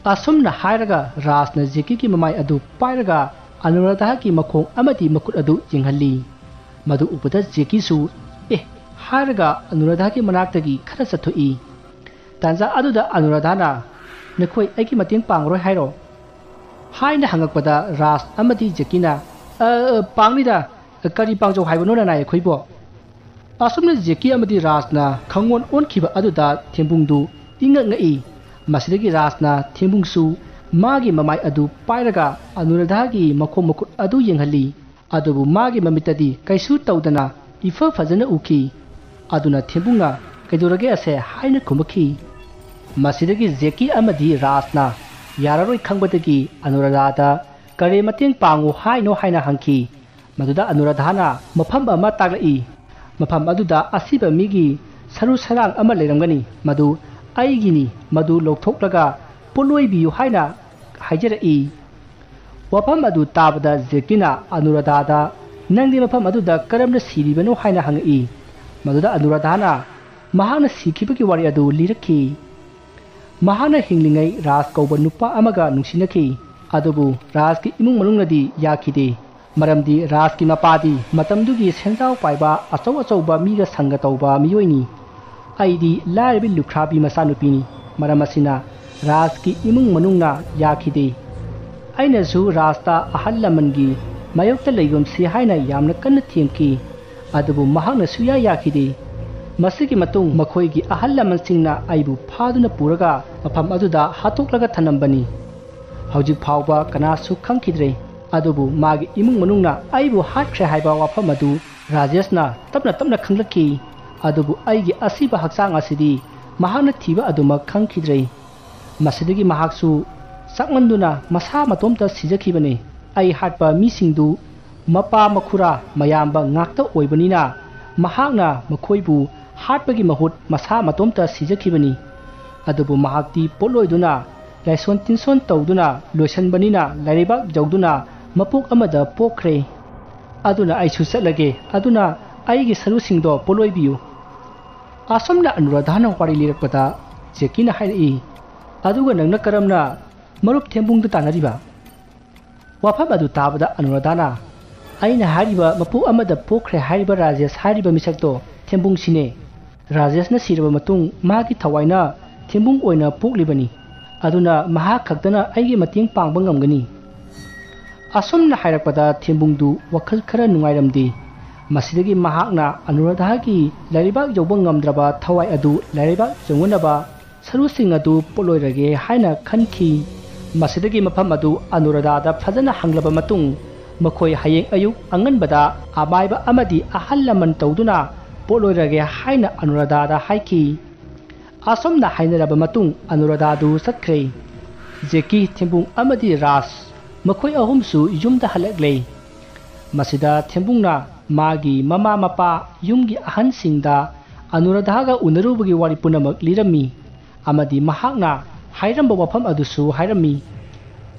Speaker 1: Asomna hairaga Rasna Jackie ki mamai adu pairaga anuradhagi makhong amadi makhut adu yenghalli madu ubada Jackie su hairaga anuradhagi manaktagi khara sathui. Tanja aduda anuradhana nakhoi aiki mating pangroi hairo haina hangakpada Ras amadi Jackie na pangnida kari pangjo haibano na nai khoibo. Asomna Jackie amadi Rasna khangon onkhiba aduda thembungdu inga ngai masidagi Rasna thembungsu magi mamai adu pairaga anuradhagi makhom makut adu yenghalli adubu magi mamitadi kaisu tawdana ifa fajana uki aduna thembunga ꯀꯩꯗꯧꯔꯒꯦ ꯑꯁꯦ ꯍꯥꯏꯅ ꯈꯨꯝꯃꯛꯈꯤ꯫ ꯃꯁꯤꯗꯒꯤ ꯖꯦꯀꯤ ꯑꯃꯗꯤ ꯔꯥꯖꯅ ꯌꯥꯔꯔꯣꯏ ꯈꯪꯕꯗꯒꯤ ꯑꯅꯨꯔꯥꯙꯥꯗ ꯀꯔꯤ ꯃꯇꯦꯡ ꯄꯥꯡꯉꯨ ꯍꯥꯏꯅꯣ ꯍꯥꯏꯅ ꯍꯪꯈꯤ꯫ ꯃꯗꯨꯗ ꯑꯅꯨꯔꯥꯙꯥꯅ ꯃꯐꯝ ꯑꯃ ꯇꯥꯛꯂꯛꯏ꯫ ꯃꯐꯝ ꯑꯗꯨꯗ ꯑꯁꯤꯕ ꯃꯤꯒꯤ ꯁꯔꯨ ꯁꯔꯥꯡ ꯑꯃ ꯂꯩꯔꯝꯒꯅꯤ, ꯃꯗꯨ ꯑꯩꯒꯤꯅꯤ, ꯃꯗꯨ ꯂꯧꯊꯣꯛꯂꯒ ꯄꯣꯠꯂꯣꯏꯕꯤꯌꯨ ꯍꯥꯏꯅ ꯍꯥꯏꯖꯔꯛꯏ꯫ ꯋꯥꯐꯝ ꯑꯗꯨ ꯇꯥꯕꯗ ꯖꯦꯀꯤꯅ ꯑꯅꯨꯔꯥꯙꯥꯗ ꯅꯪꯗꯤ ꯃꯐꯝ ꯑꯗꯨꯗ ꯀꯔꯝꯅ ꯁꯤꯔꯤꯕꯅꯣ ꯍꯥꯏꯅ ꯍꯪꯉꯛꯏ꯫ ꯃꯗꯨꯗ ꯑꯅꯨꯔꯥꯙꯥꯅ ꯃꯍꯥꯛꯅ ꯁꯤꯈꯤꯕꯒꯤ ꯋꯥꯔꯤ ꯑꯗꯨ ꯂꯤꯔꯛꯈꯤ꯫ ꯃꯍꯥꯛꯅ ꯍꯤꯡꯂꯤꯉꯩ ꯔꯥꯖ ꯀꯧꯕ ꯅꯨꯄꯥ ꯑꯃꯒ ꯅꯨꯡꯁꯤꯅꯈꯤ, ꯑꯗꯨꯕꯨ ꯔꯥꯖꯀꯤ ꯏꯃꯨꯡ ꯃꯅꯨꯡꯅꯗꯤ ꯌꯥꯈꯤꯗꯦ, ꯃꯔꯝꯗꯤ ꯔꯥꯖꯀꯤ ꯃꯄꯥꯗꯤ ꯃꯇꯝꯗꯨꯒꯤ ꯁꯦꯟꯖꯥꯎ ꯄꯥꯏꯕ ꯑꯆꯧ ꯑꯆꯧꯕ ꯃꯤꯒ ꯁꯪꯒ ꯇꯧꯕ ꯃꯤꯑꯣꯏꯅꯤ꯫ ꯑꯩꯗꯤ ꯂꯥꯏꯔꯕꯤ ꯂꯨꯈ꯭ꯔꯥꯕꯤ ꯃꯆꯥꯅꯨꯄꯤꯅꯤ, ꯃꯔꯝ ꯑꯁꯤꯅ ꯔꯥꯖꯀꯤ ꯏꯃꯨꯡ ꯃꯅꯨꯡꯅ ꯌꯥꯈꯤꯗꯦ꯫ ꯑꯩꯅꯁꯨ ꯔꯥꯖꯇ ꯑꯍꯜ ꯂꯃꯟꯒꯤ ꯃꯥꯌꯣꯛꯇ ꯂꯩꯒꯨꯝꯁꯤ ꯍꯥꯏꯅ ꯌꯥꯝꯅ ꯀꯟꯅ ꯊꯦꯝꯈꯤ, ꯑꯗꯨꯕꯨ ꯃꯍꯥꯛꯅ ꯁꯨꯡꯌꯥ ꯌꯥꯈꯤꯗꯦ꯫ ꯃꯁꯤꯒꯤ ꯃꯇꯨꯡ ꯃꯈꯣꯏꯒꯤ ꯑꯍꯜ ꯂꯃꯟꯁꯤꯡꯅ ꯑꯩꯕꯨ ꯐꯥꯗꯨꯅ ꯄꯨꯔꯒ ꯃꯐꯝ ꯑꯗꯨꯗ ꯍꯥꯠꯇꯣꯛꯂꯒ ꯊꯅꯝꯕꯅꯤ꯫ ꯍꯧꯖꯤꯛ ꯐꯥꯎꯕ ꯀꯅꯥꯁꯨ ꯈꯪꯈꯤꯗ꯭ꯔꯦ, ꯑꯗꯨꯕꯨ ꯃꯥꯒꯤ ꯏꯃꯨꯡ ꯃꯅꯨꯡꯅ ꯑꯩꯕꯨ ꯍꯥꯠꯈ꯭ꯔꯦ ꯍꯥꯏꯕ ꯋꯥꯐꯝ ꯑꯗꯨ ꯔꯥꯖꯦꯁꯅ ꯇꯞꯅ ꯇꯞꯅ ꯈꯪꯂꯛꯈꯤ, ꯑꯗꯨꯕꯨ ꯑꯩꯒꯤ ꯑꯁꯤꯕ ꯍꯛꯆꯥꯡ ꯑꯁꯤꯗꯤ ꯃꯍꯥꯛꯅ ꯊꯤꯕ ꯑꯗꯨꯃꯛ ꯈꯪꯈꯤꯗ꯭ꯔꯦ꯫ ꯃꯁꯤꯗꯒꯤ ꯃꯍꯥꯛꯁꯨ ꯆꯥꯛꯃꯟꯗꯨꯅ ꯃꯁꯥ ꯃꯇꯣꯝꯇ ꯁꯤꯖꯈꯤꯕꯅꯤ꯫ ꯑꯩ ꯍꯥꯠꯄ ꯃꯤꯁꯤꯡꯗꯨ ꯃꯄꯥ ꯃꯈꯨꯔꯥ ꯃꯌꯥꯝꯕ ꯉꯥꯛꯇ ꯑꯣꯏꯕꯅꯤꯅ ꯃꯍꯥꯛꯅ ꯃꯈꯣꯏꯕꯨ ꯍꯥꯠꯄꯒꯤ ꯃꯍꯨꯠ ꯃꯁꯥ ꯃꯇꯣꯝꯇ ꯁꯤꯖꯈꯤꯕꯅꯤ꯫ ꯑꯗꯨꯕꯨ ꯃꯍꯥꯛꯇꯤ ꯄꯣꯠꯂꯣꯏꯗꯨꯅ ꯂꯥꯏꯁꯣꯟ ꯇꯤꯟꯁꯣꯟ ꯇꯧꯗꯨꯅ ꯂꯣꯏꯁꯟꯕꯅꯤꯅ ꯂꯩꯔꯩꯕꯥꯛ ꯌꯧꯗꯨꯅ ꯃꯄꯣꯛ ꯑꯃꯗ ꯄꯣꯛꯈ꯭ꯔꯦ꯫ ꯑꯗꯨꯅ ꯑꯩꯁꯨ ꯆꯠꯂꯒꯦ, ꯑꯗꯨꯅ ꯑꯩꯒꯤ ꯁꯔꯨꯁꯤꯡꯗꯣ ꯄꯣꯠꯂꯣꯏꯕꯤꯌꯨ꯫ ꯑꯁꯨꯝꯅ ꯑꯅꯨꯔꯥꯙꯥꯅ ꯋꯥꯔꯤ ꯂꯤꯔꯛꯄꯗ ꯖꯦꯀꯤꯅ ꯍꯥꯏꯔꯛꯏ, ꯑꯗꯨꯒ ꯅꯪꯅ ꯀꯔꯝꯅ ꯃꯔꯨꯞ ꯊꯦꯝꯕꯨꯡꯗ ꯇꯥꯟꯅꯔꯤꯕ? ꯋꯥꯐꯝ ꯑꯗꯨ ꯇꯥꯕꯗ ꯑꯅꯨꯔꯥꯙꯥꯅ ꯑꯩꯅ ꯍꯥꯏꯔꯤꯕ ꯃꯄꯣꯛ ꯑꯃꯗ ꯄꯣꯛꯈ꯭ꯔꯦ ꯍꯥꯏꯔꯤꯕ ꯔꯥꯖꯦꯁ ꯍꯥꯏꯔꯤꯕ ꯃꯤꯁꯛꯇꯣ ꯊꯦꯝꯕꯨꯡꯁꯤꯅꯦ꯫ ꯔꯥꯖꯦꯁꯅ ꯁꯤꯔꯕ ꯃꯇꯨꯡ ꯃꯥꯒꯤ ꯊꯋꯥꯏꯅ ꯊꯦꯝꯕꯨꯡ ꯑꯣꯏꯅ ꯄꯣꯛꯂꯤꯕꯅꯤ, ꯑꯗꯨꯅ ꯃꯍꯥꯛ ꯈꯛꯇꯅ ꯑꯩꯒꯤ ꯃꯇꯦꯡ ꯄꯥꯡꯕ ꯉꯝꯒꯅꯤ꯫ ꯑꯁꯨꯝꯅ ꯍꯥꯏꯔꯛꯄꯗ ꯊꯦꯝꯕꯨꯡꯗꯨ ꯋꯥꯈꯜ ꯈꯔ ꯅꯨꯡꯉꯥꯏꯔꯝꯗꯦ꯫ ꯃꯁꯤꯗꯒꯤ ꯃꯍꯥꯛꯅ ꯑꯅꯨꯔꯥꯙꯥꯒꯤ ꯂꯩꯔꯩꯕꯥꯛ ꯌꯧꯕ ꯉꯝꯗ꯭ꯔꯕ ꯊꯋꯥꯏ ꯑꯗꯨ ꯂꯩꯔꯩꯕꯥꯛ ꯌꯧꯅꯅꯕ ꯁꯔꯨꯁꯤꯡ ꯑꯗꯨ ꯄꯣꯠꯂꯣꯏꯔꯒꯦ ꯍꯥꯏꯅ ꯈꯟꯈꯤ꯫ ꯃꯁꯤꯗꯒꯤ ꯃꯐꯝ ꯑꯗꯨ ꯑꯅꯨꯔꯥꯙꯥꯗ ꯐꯖꯅ ꯍꯪꯂꯕ ꯃꯇꯨꯡ ꯃꯈꯣꯏ ꯍꯌꯦꯡ ꯑꯌꯨꯛ ꯑꯉꯟꯕꯗ ꯑꯃꯥꯏꯕ ꯑꯃꯗꯤ ꯑꯍꯜ ꯂꯃꯟ ꯇꯧꯗꯨꯅ ꯄꯣꯠꯂꯣꯏꯔꯒꯦ ꯍꯥꯏꯅ ꯑꯅꯨꯔꯥꯙꯥꯗ ꯍꯥꯏꯈꯤ꯫ ꯑꯁꯨꯝꯅ ꯍꯥꯏꯅꯔꯕ ꯃꯇꯨꯡ ꯑꯅꯨꯔꯥꯙꯥꯗꯨ ꯆꯠꯈ꯭ꯔꯦ꯫ ꯖꯦꯀꯤ, ꯊꯦꯝꯕꯨꯡ ꯑꯃꯗꯤ ꯔꯥꯖ ꯃꯈꯣꯏ ꯑꯍꯨꯝꯁꯨ ꯌꯨꯝꯗ ꯍꯜꯂꯛꯂꯦ꯫ ꯃꯁꯤꯗ ꯊꯦꯝꯕꯨꯡꯅ ꯃꯥꯒꯤ ꯃꯃꯥ ꯃꯄꯥ ꯌꯨꯝꯒꯤ ꯑꯍꯟꯁꯤꯡꯗ ꯑꯅꯨꯔꯥꯙꯥꯒ ꯎꯅꯔꯨꯕꯒꯤ ꯋꯥꯔꯤ ꯄꯨꯝꯅꯃꯛ ꯂꯤꯔꯝꯃꯤ, ꯑꯃꯗꯤ ꯃꯍꯥꯛꯅ ꯍꯥꯏꯔꯝꯕ ꯋꯥꯐꯝ ꯑꯗꯨꯁꯨ ꯍꯥꯏꯔꯝꯃꯤ꯫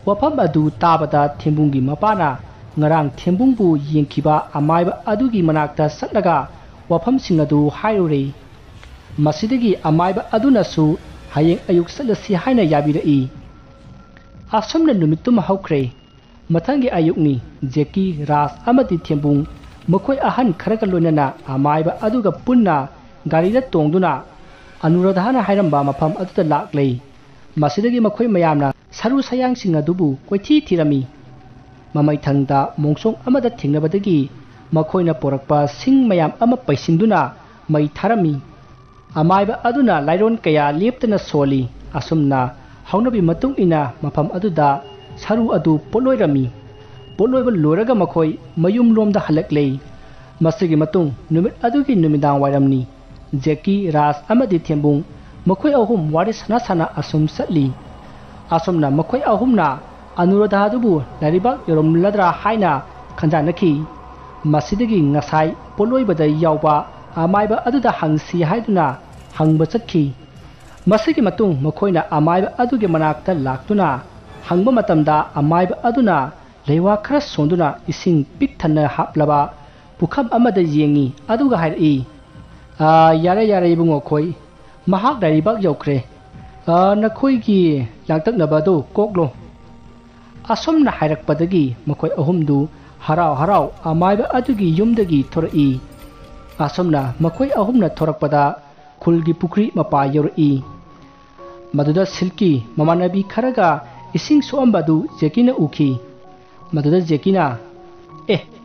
Speaker 1: ꯋꯥꯐꯝ ꯑꯗꯨ ꯇꯥꯕꯗ ꯊꯦꯝꯕꯨꯡꯒꯤ ꯃꯄꯥꯅ ꯉꯔꯥꯡ ꯊꯦꯝꯕꯨꯡꯕꯨ ꯌꯦꯡꯈꯤꯕ ꯑꯃꯥꯏꯕ ꯑꯗꯨꯒꯤ ꯃꯅꯥꯛꯇ ꯆꯠꯂꯒ ꯋꯥꯐꯝꯁꯤꯡ ꯑꯗꯨ ꯍꯥꯏꯔꯨꯔꯦ꯫ ꯃꯁꯤꯗꯒꯤ ꯑꯃꯥꯏꯕ ꯑꯗꯨꯅꯁꯨ ꯍꯌꯦꯡ ꯑꯌꯨꯛ ꯆꯠꯂꯁꯤ ꯍꯥꯏꯅ ꯌꯥꯕꯤꯔꯛꯏ꯫ ꯑꯁꯨꯝꯅ ꯅꯨꯃꯤꯠꯇꯨꯃ ꯍꯧꯈ꯭ꯔꯦ꯫ ꯃꯊꯪꯒꯤ ꯑꯌꯨꯛꯅꯤ꯫ ꯖꯦꯀꯤ, ꯔꯥꯖ ꯑꯃꯗꯤ ꯊꯦꯝꯕꯨꯡ ꯃꯈꯣꯏ ꯑꯍꯟ ꯈꯔꯒ ꯂꯣꯏꯅꯅ ꯑꯃꯥꯏꯕ ꯑꯗꯨꯒ ꯄꯨꯟꯅ ꯒꯥꯔꯤꯗ ꯇꯣꯡꯗꯨꯅ ꯑꯅꯨꯔꯥꯙꯥꯅ ꯍꯥꯏꯔꯝꯕ ꯃꯐꯝ ꯑꯗꯨꯗ ꯂꯥꯛꯂꯦ꯫ ꯃꯁꯤꯗꯒꯤ ꯃꯈꯣꯏ ꯃꯌꯥꯝꯅ ꯁꯔꯨ ꯁꯌꯥꯡꯁꯤꯡ ꯑꯗꯨꯕꯨ ꯀꯣꯏꯊꯤ ꯊꯤꯔꯝꯃꯤ꯫ ꯃꯃꯩꯊꯪꯗ ꯃꯣꯡꯁꯣꯡ ꯑꯃꯗ ꯊꯦꯡꯅꯕꯗꯒꯤ ꯃꯈꯣꯏꯅ ꯄꯣꯔꯛꯄ ꯁꯤꯡ ꯃꯌꯥꯝ ꯑꯃ ꯄꯩꯁꯤꯟꯗꯨꯅ ꯃꯩ ꯊꯥꯔꯝꯃꯤ꯫ ꯑꯃꯥꯏꯕ ꯑꯗꯨꯅ ꯂꯥꯏꯔꯣꯟ ꯀꯌꯥ ꯂꯦꯞꯇꯅ ꯁꯣꯜꯂꯤ꯫ ꯑꯁꯨꯝꯅ ꯍꯧꯅꯕꯤ ꯃꯇꯨꯡ ꯏꯟꯅ ꯃꯐꯝ ꯑꯗꯨꯗ ꯁꯔꯨ ꯑꯗꯨ ꯄꯣꯠꯂꯣꯏꯔꯝꯃꯤ꯫ ꯄꯣꯠꯂꯣꯏꯕ ꯂꯣꯏꯔꯒ ꯃꯈꯣꯏ ꯃꯌꯨꯝꯂꯣꯝꯗ ꯍꯜꯂꯛꯂꯦ꯫ ꯃꯁꯤꯒꯤ ꯃꯇꯨꯡ ꯅꯨꯃꯤꯠ ꯑꯗꯨꯒꯤ ꯅꯨꯃꯤꯗꯥꯡ ꯋꯥꯏꯔꯝꯅꯤ꯫ ꯖꯦꯀꯤ, ꯔꯥꯖ ꯑꯃꯗꯤ ꯊꯦꯝꯕꯨꯡ ꯃꯈꯣꯏ ꯑꯍꯨꯝ ꯋꯥꯔꯤ ꯁꯥꯟꯅ ꯁꯥꯟꯅ ꯑꯁꯨꯝ ꯆꯠꯂꯤ꯫ ꯑꯁꯨꯝꯅ ꯃꯈꯣꯏ ꯑꯍꯨꯝꯅ ꯑꯅꯨꯔꯥꯙꯥꯗꯨꯕꯨ ꯂꯩꯔꯩꯕꯥꯛ ꯌꯧꯔꯝꯂꯗ꯭ꯔꯥ ꯍꯥꯏꯅ ꯈꯟꯖꯥꯟꯅꯈꯤ꯫ ꯃꯁꯤꯗꯒꯤ ꯉꯁꯥꯏ ꯄꯣꯠꯂꯣꯏꯕꯗ ꯌꯥꯎꯕ ꯑꯃꯥꯏꯕ ꯑꯗꯨꯗ ꯍꯪꯁꯤ ꯍꯥꯏꯗꯨꯅ ꯍꯪꯕ ꯆꯠꯈꯤ꯫ ꯃꯁꯤꯒꯤ ꯃꯇꯨꯡ ꯃꯈꯣꯏꯅ ꯑꯃꯥꯏꯕ ꯑꯗꯨꯒꯤ ꯃꯅꯥꯛꯇ ꯂꯥꯛꯇꯨꯅ ꯍꯪꯕ ꯃꯇꯝꯗ ꯑꯃꯥꯏꯕ ꯑꯗꯨꯅ ꯂꯩꯋꯥ ꯈꯔ ꯁꯣꯟꯗꯨꯅ ꯏꯁꯤꯡ ꯄꯤꯛ ꯊꯟꯅ ꯍꯥꯞꯂꯕ ꯄꯨꯈꯝ ꯑꯃꯗ ꯌꯦꯡꯉꯤ, ꯑꯗꯨꯒ ꯍꯥꯏꯔꯛꯏ, ꯌꯥꯔꯦ ꯌꯥꯔꯦ ꯏꯕꯨꯡꯉꯣ ꯈꯣꯏ, ꯃꯍꯥꯛ ꯂꯩꯔꯩꯕꯥꯛ ꯌꯧꯈ꯭ꯔꯦ, ꯅꯈꯣꯏꯒꯤ ꯂꯥꯡꯇꯛꯅꯕ ꯑꯗꯨ ꯀꯣꯛꯂꯣ꯫ ꯑꯁꯨꯝꯅ ꯍꯥꯏꯔꯛꯄꯗꯒꯤ ꯃꯈꯣꯏ ꯑꯍꯨꯝꯗꯨ ꯍꯔꯥꯎ ꯍꯔꯥꯎ ꯑꯃꯥꯏꯕ ꯑꯗꯨꯒꯤ ꯌꯨꯝꯗꯒꯤ ꯊꯣꯔꯛꯏ꯫ ꯑꯁꯨꯝꯅ ꯃꯈꯣꯏ ꯑꯍꯨꯝꯅ ꯊꯣꯔꯛꯄꯗ ꯈꯨꯜꯒꯤ ꯄꯨꯈ꯭ꯔꯤ ꯃꯄꯥ ꯌꯧꯔꯛꯏ꯫ ꯃꯗꯨꯗ ꯁꯤꯜꯀꯤ ꯃꯃꯥꯟꯅꯕꯤ ꯈꯔꯒ ꯏꯁꯤꯡ ꯁꯣꯛꯑꯝꯕ ꯑꯗꯨ ꯖꯦꯀꯤꯅ ꯎꯈꯤ꯫ ꯃꯗꯨꯗ ꯖꯦꯀꯤꯅ,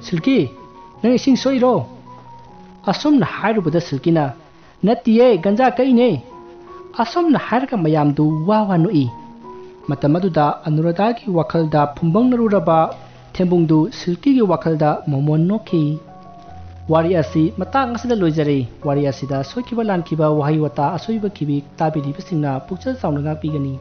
Speaker 1: ꯁꯤꯜꯀꯤ, ꯅꯪ ꯏꯁꯤꯡ ꯁꯣꯛꯏꯔꯣ? ꯑꯁꯨꯝꯅ ꯍꯥꯏꯔꯨꯕꯗ ꯁꯤꯜꯀꯤꯅ, ꯅꯠꯇꯤꯌꯦ, ꯒꯟꯖꯥ ꯀꯛꯏꯅꯦ꯫ ꯑꯁꯨꯝꯅ ꯍꯥꯏꯔꯒ ꯃꯌꯥꯝꯗꯨ ꯋꯥ ꯋꯥ ꯅꯣꯛꯏ꯫ ꯃꯇꯝ ꯑꯗꯨꯗ ꯑꯅꯨꯔꯥꯙꯥꯒꯤ ꯋꯥꯈꯜꯗ ꯐꯨꯝꯕꯪꯅꯔꯨꯔꯕ ꯊꯦꯝꯕꯨꯡꯗꯨ ꯁꯤꯜꯀꯤꯒꯤ ꯋꯥꯈꯜꯗ ꯃꯣꯃꯣꯟ ꯅꯣꯛꯈꯤ꯫ Wari asi matang asida loijare wari asida soikiba lankiba wahi wata asoiba kibi tabiri bisingna pukchal saunanga pigani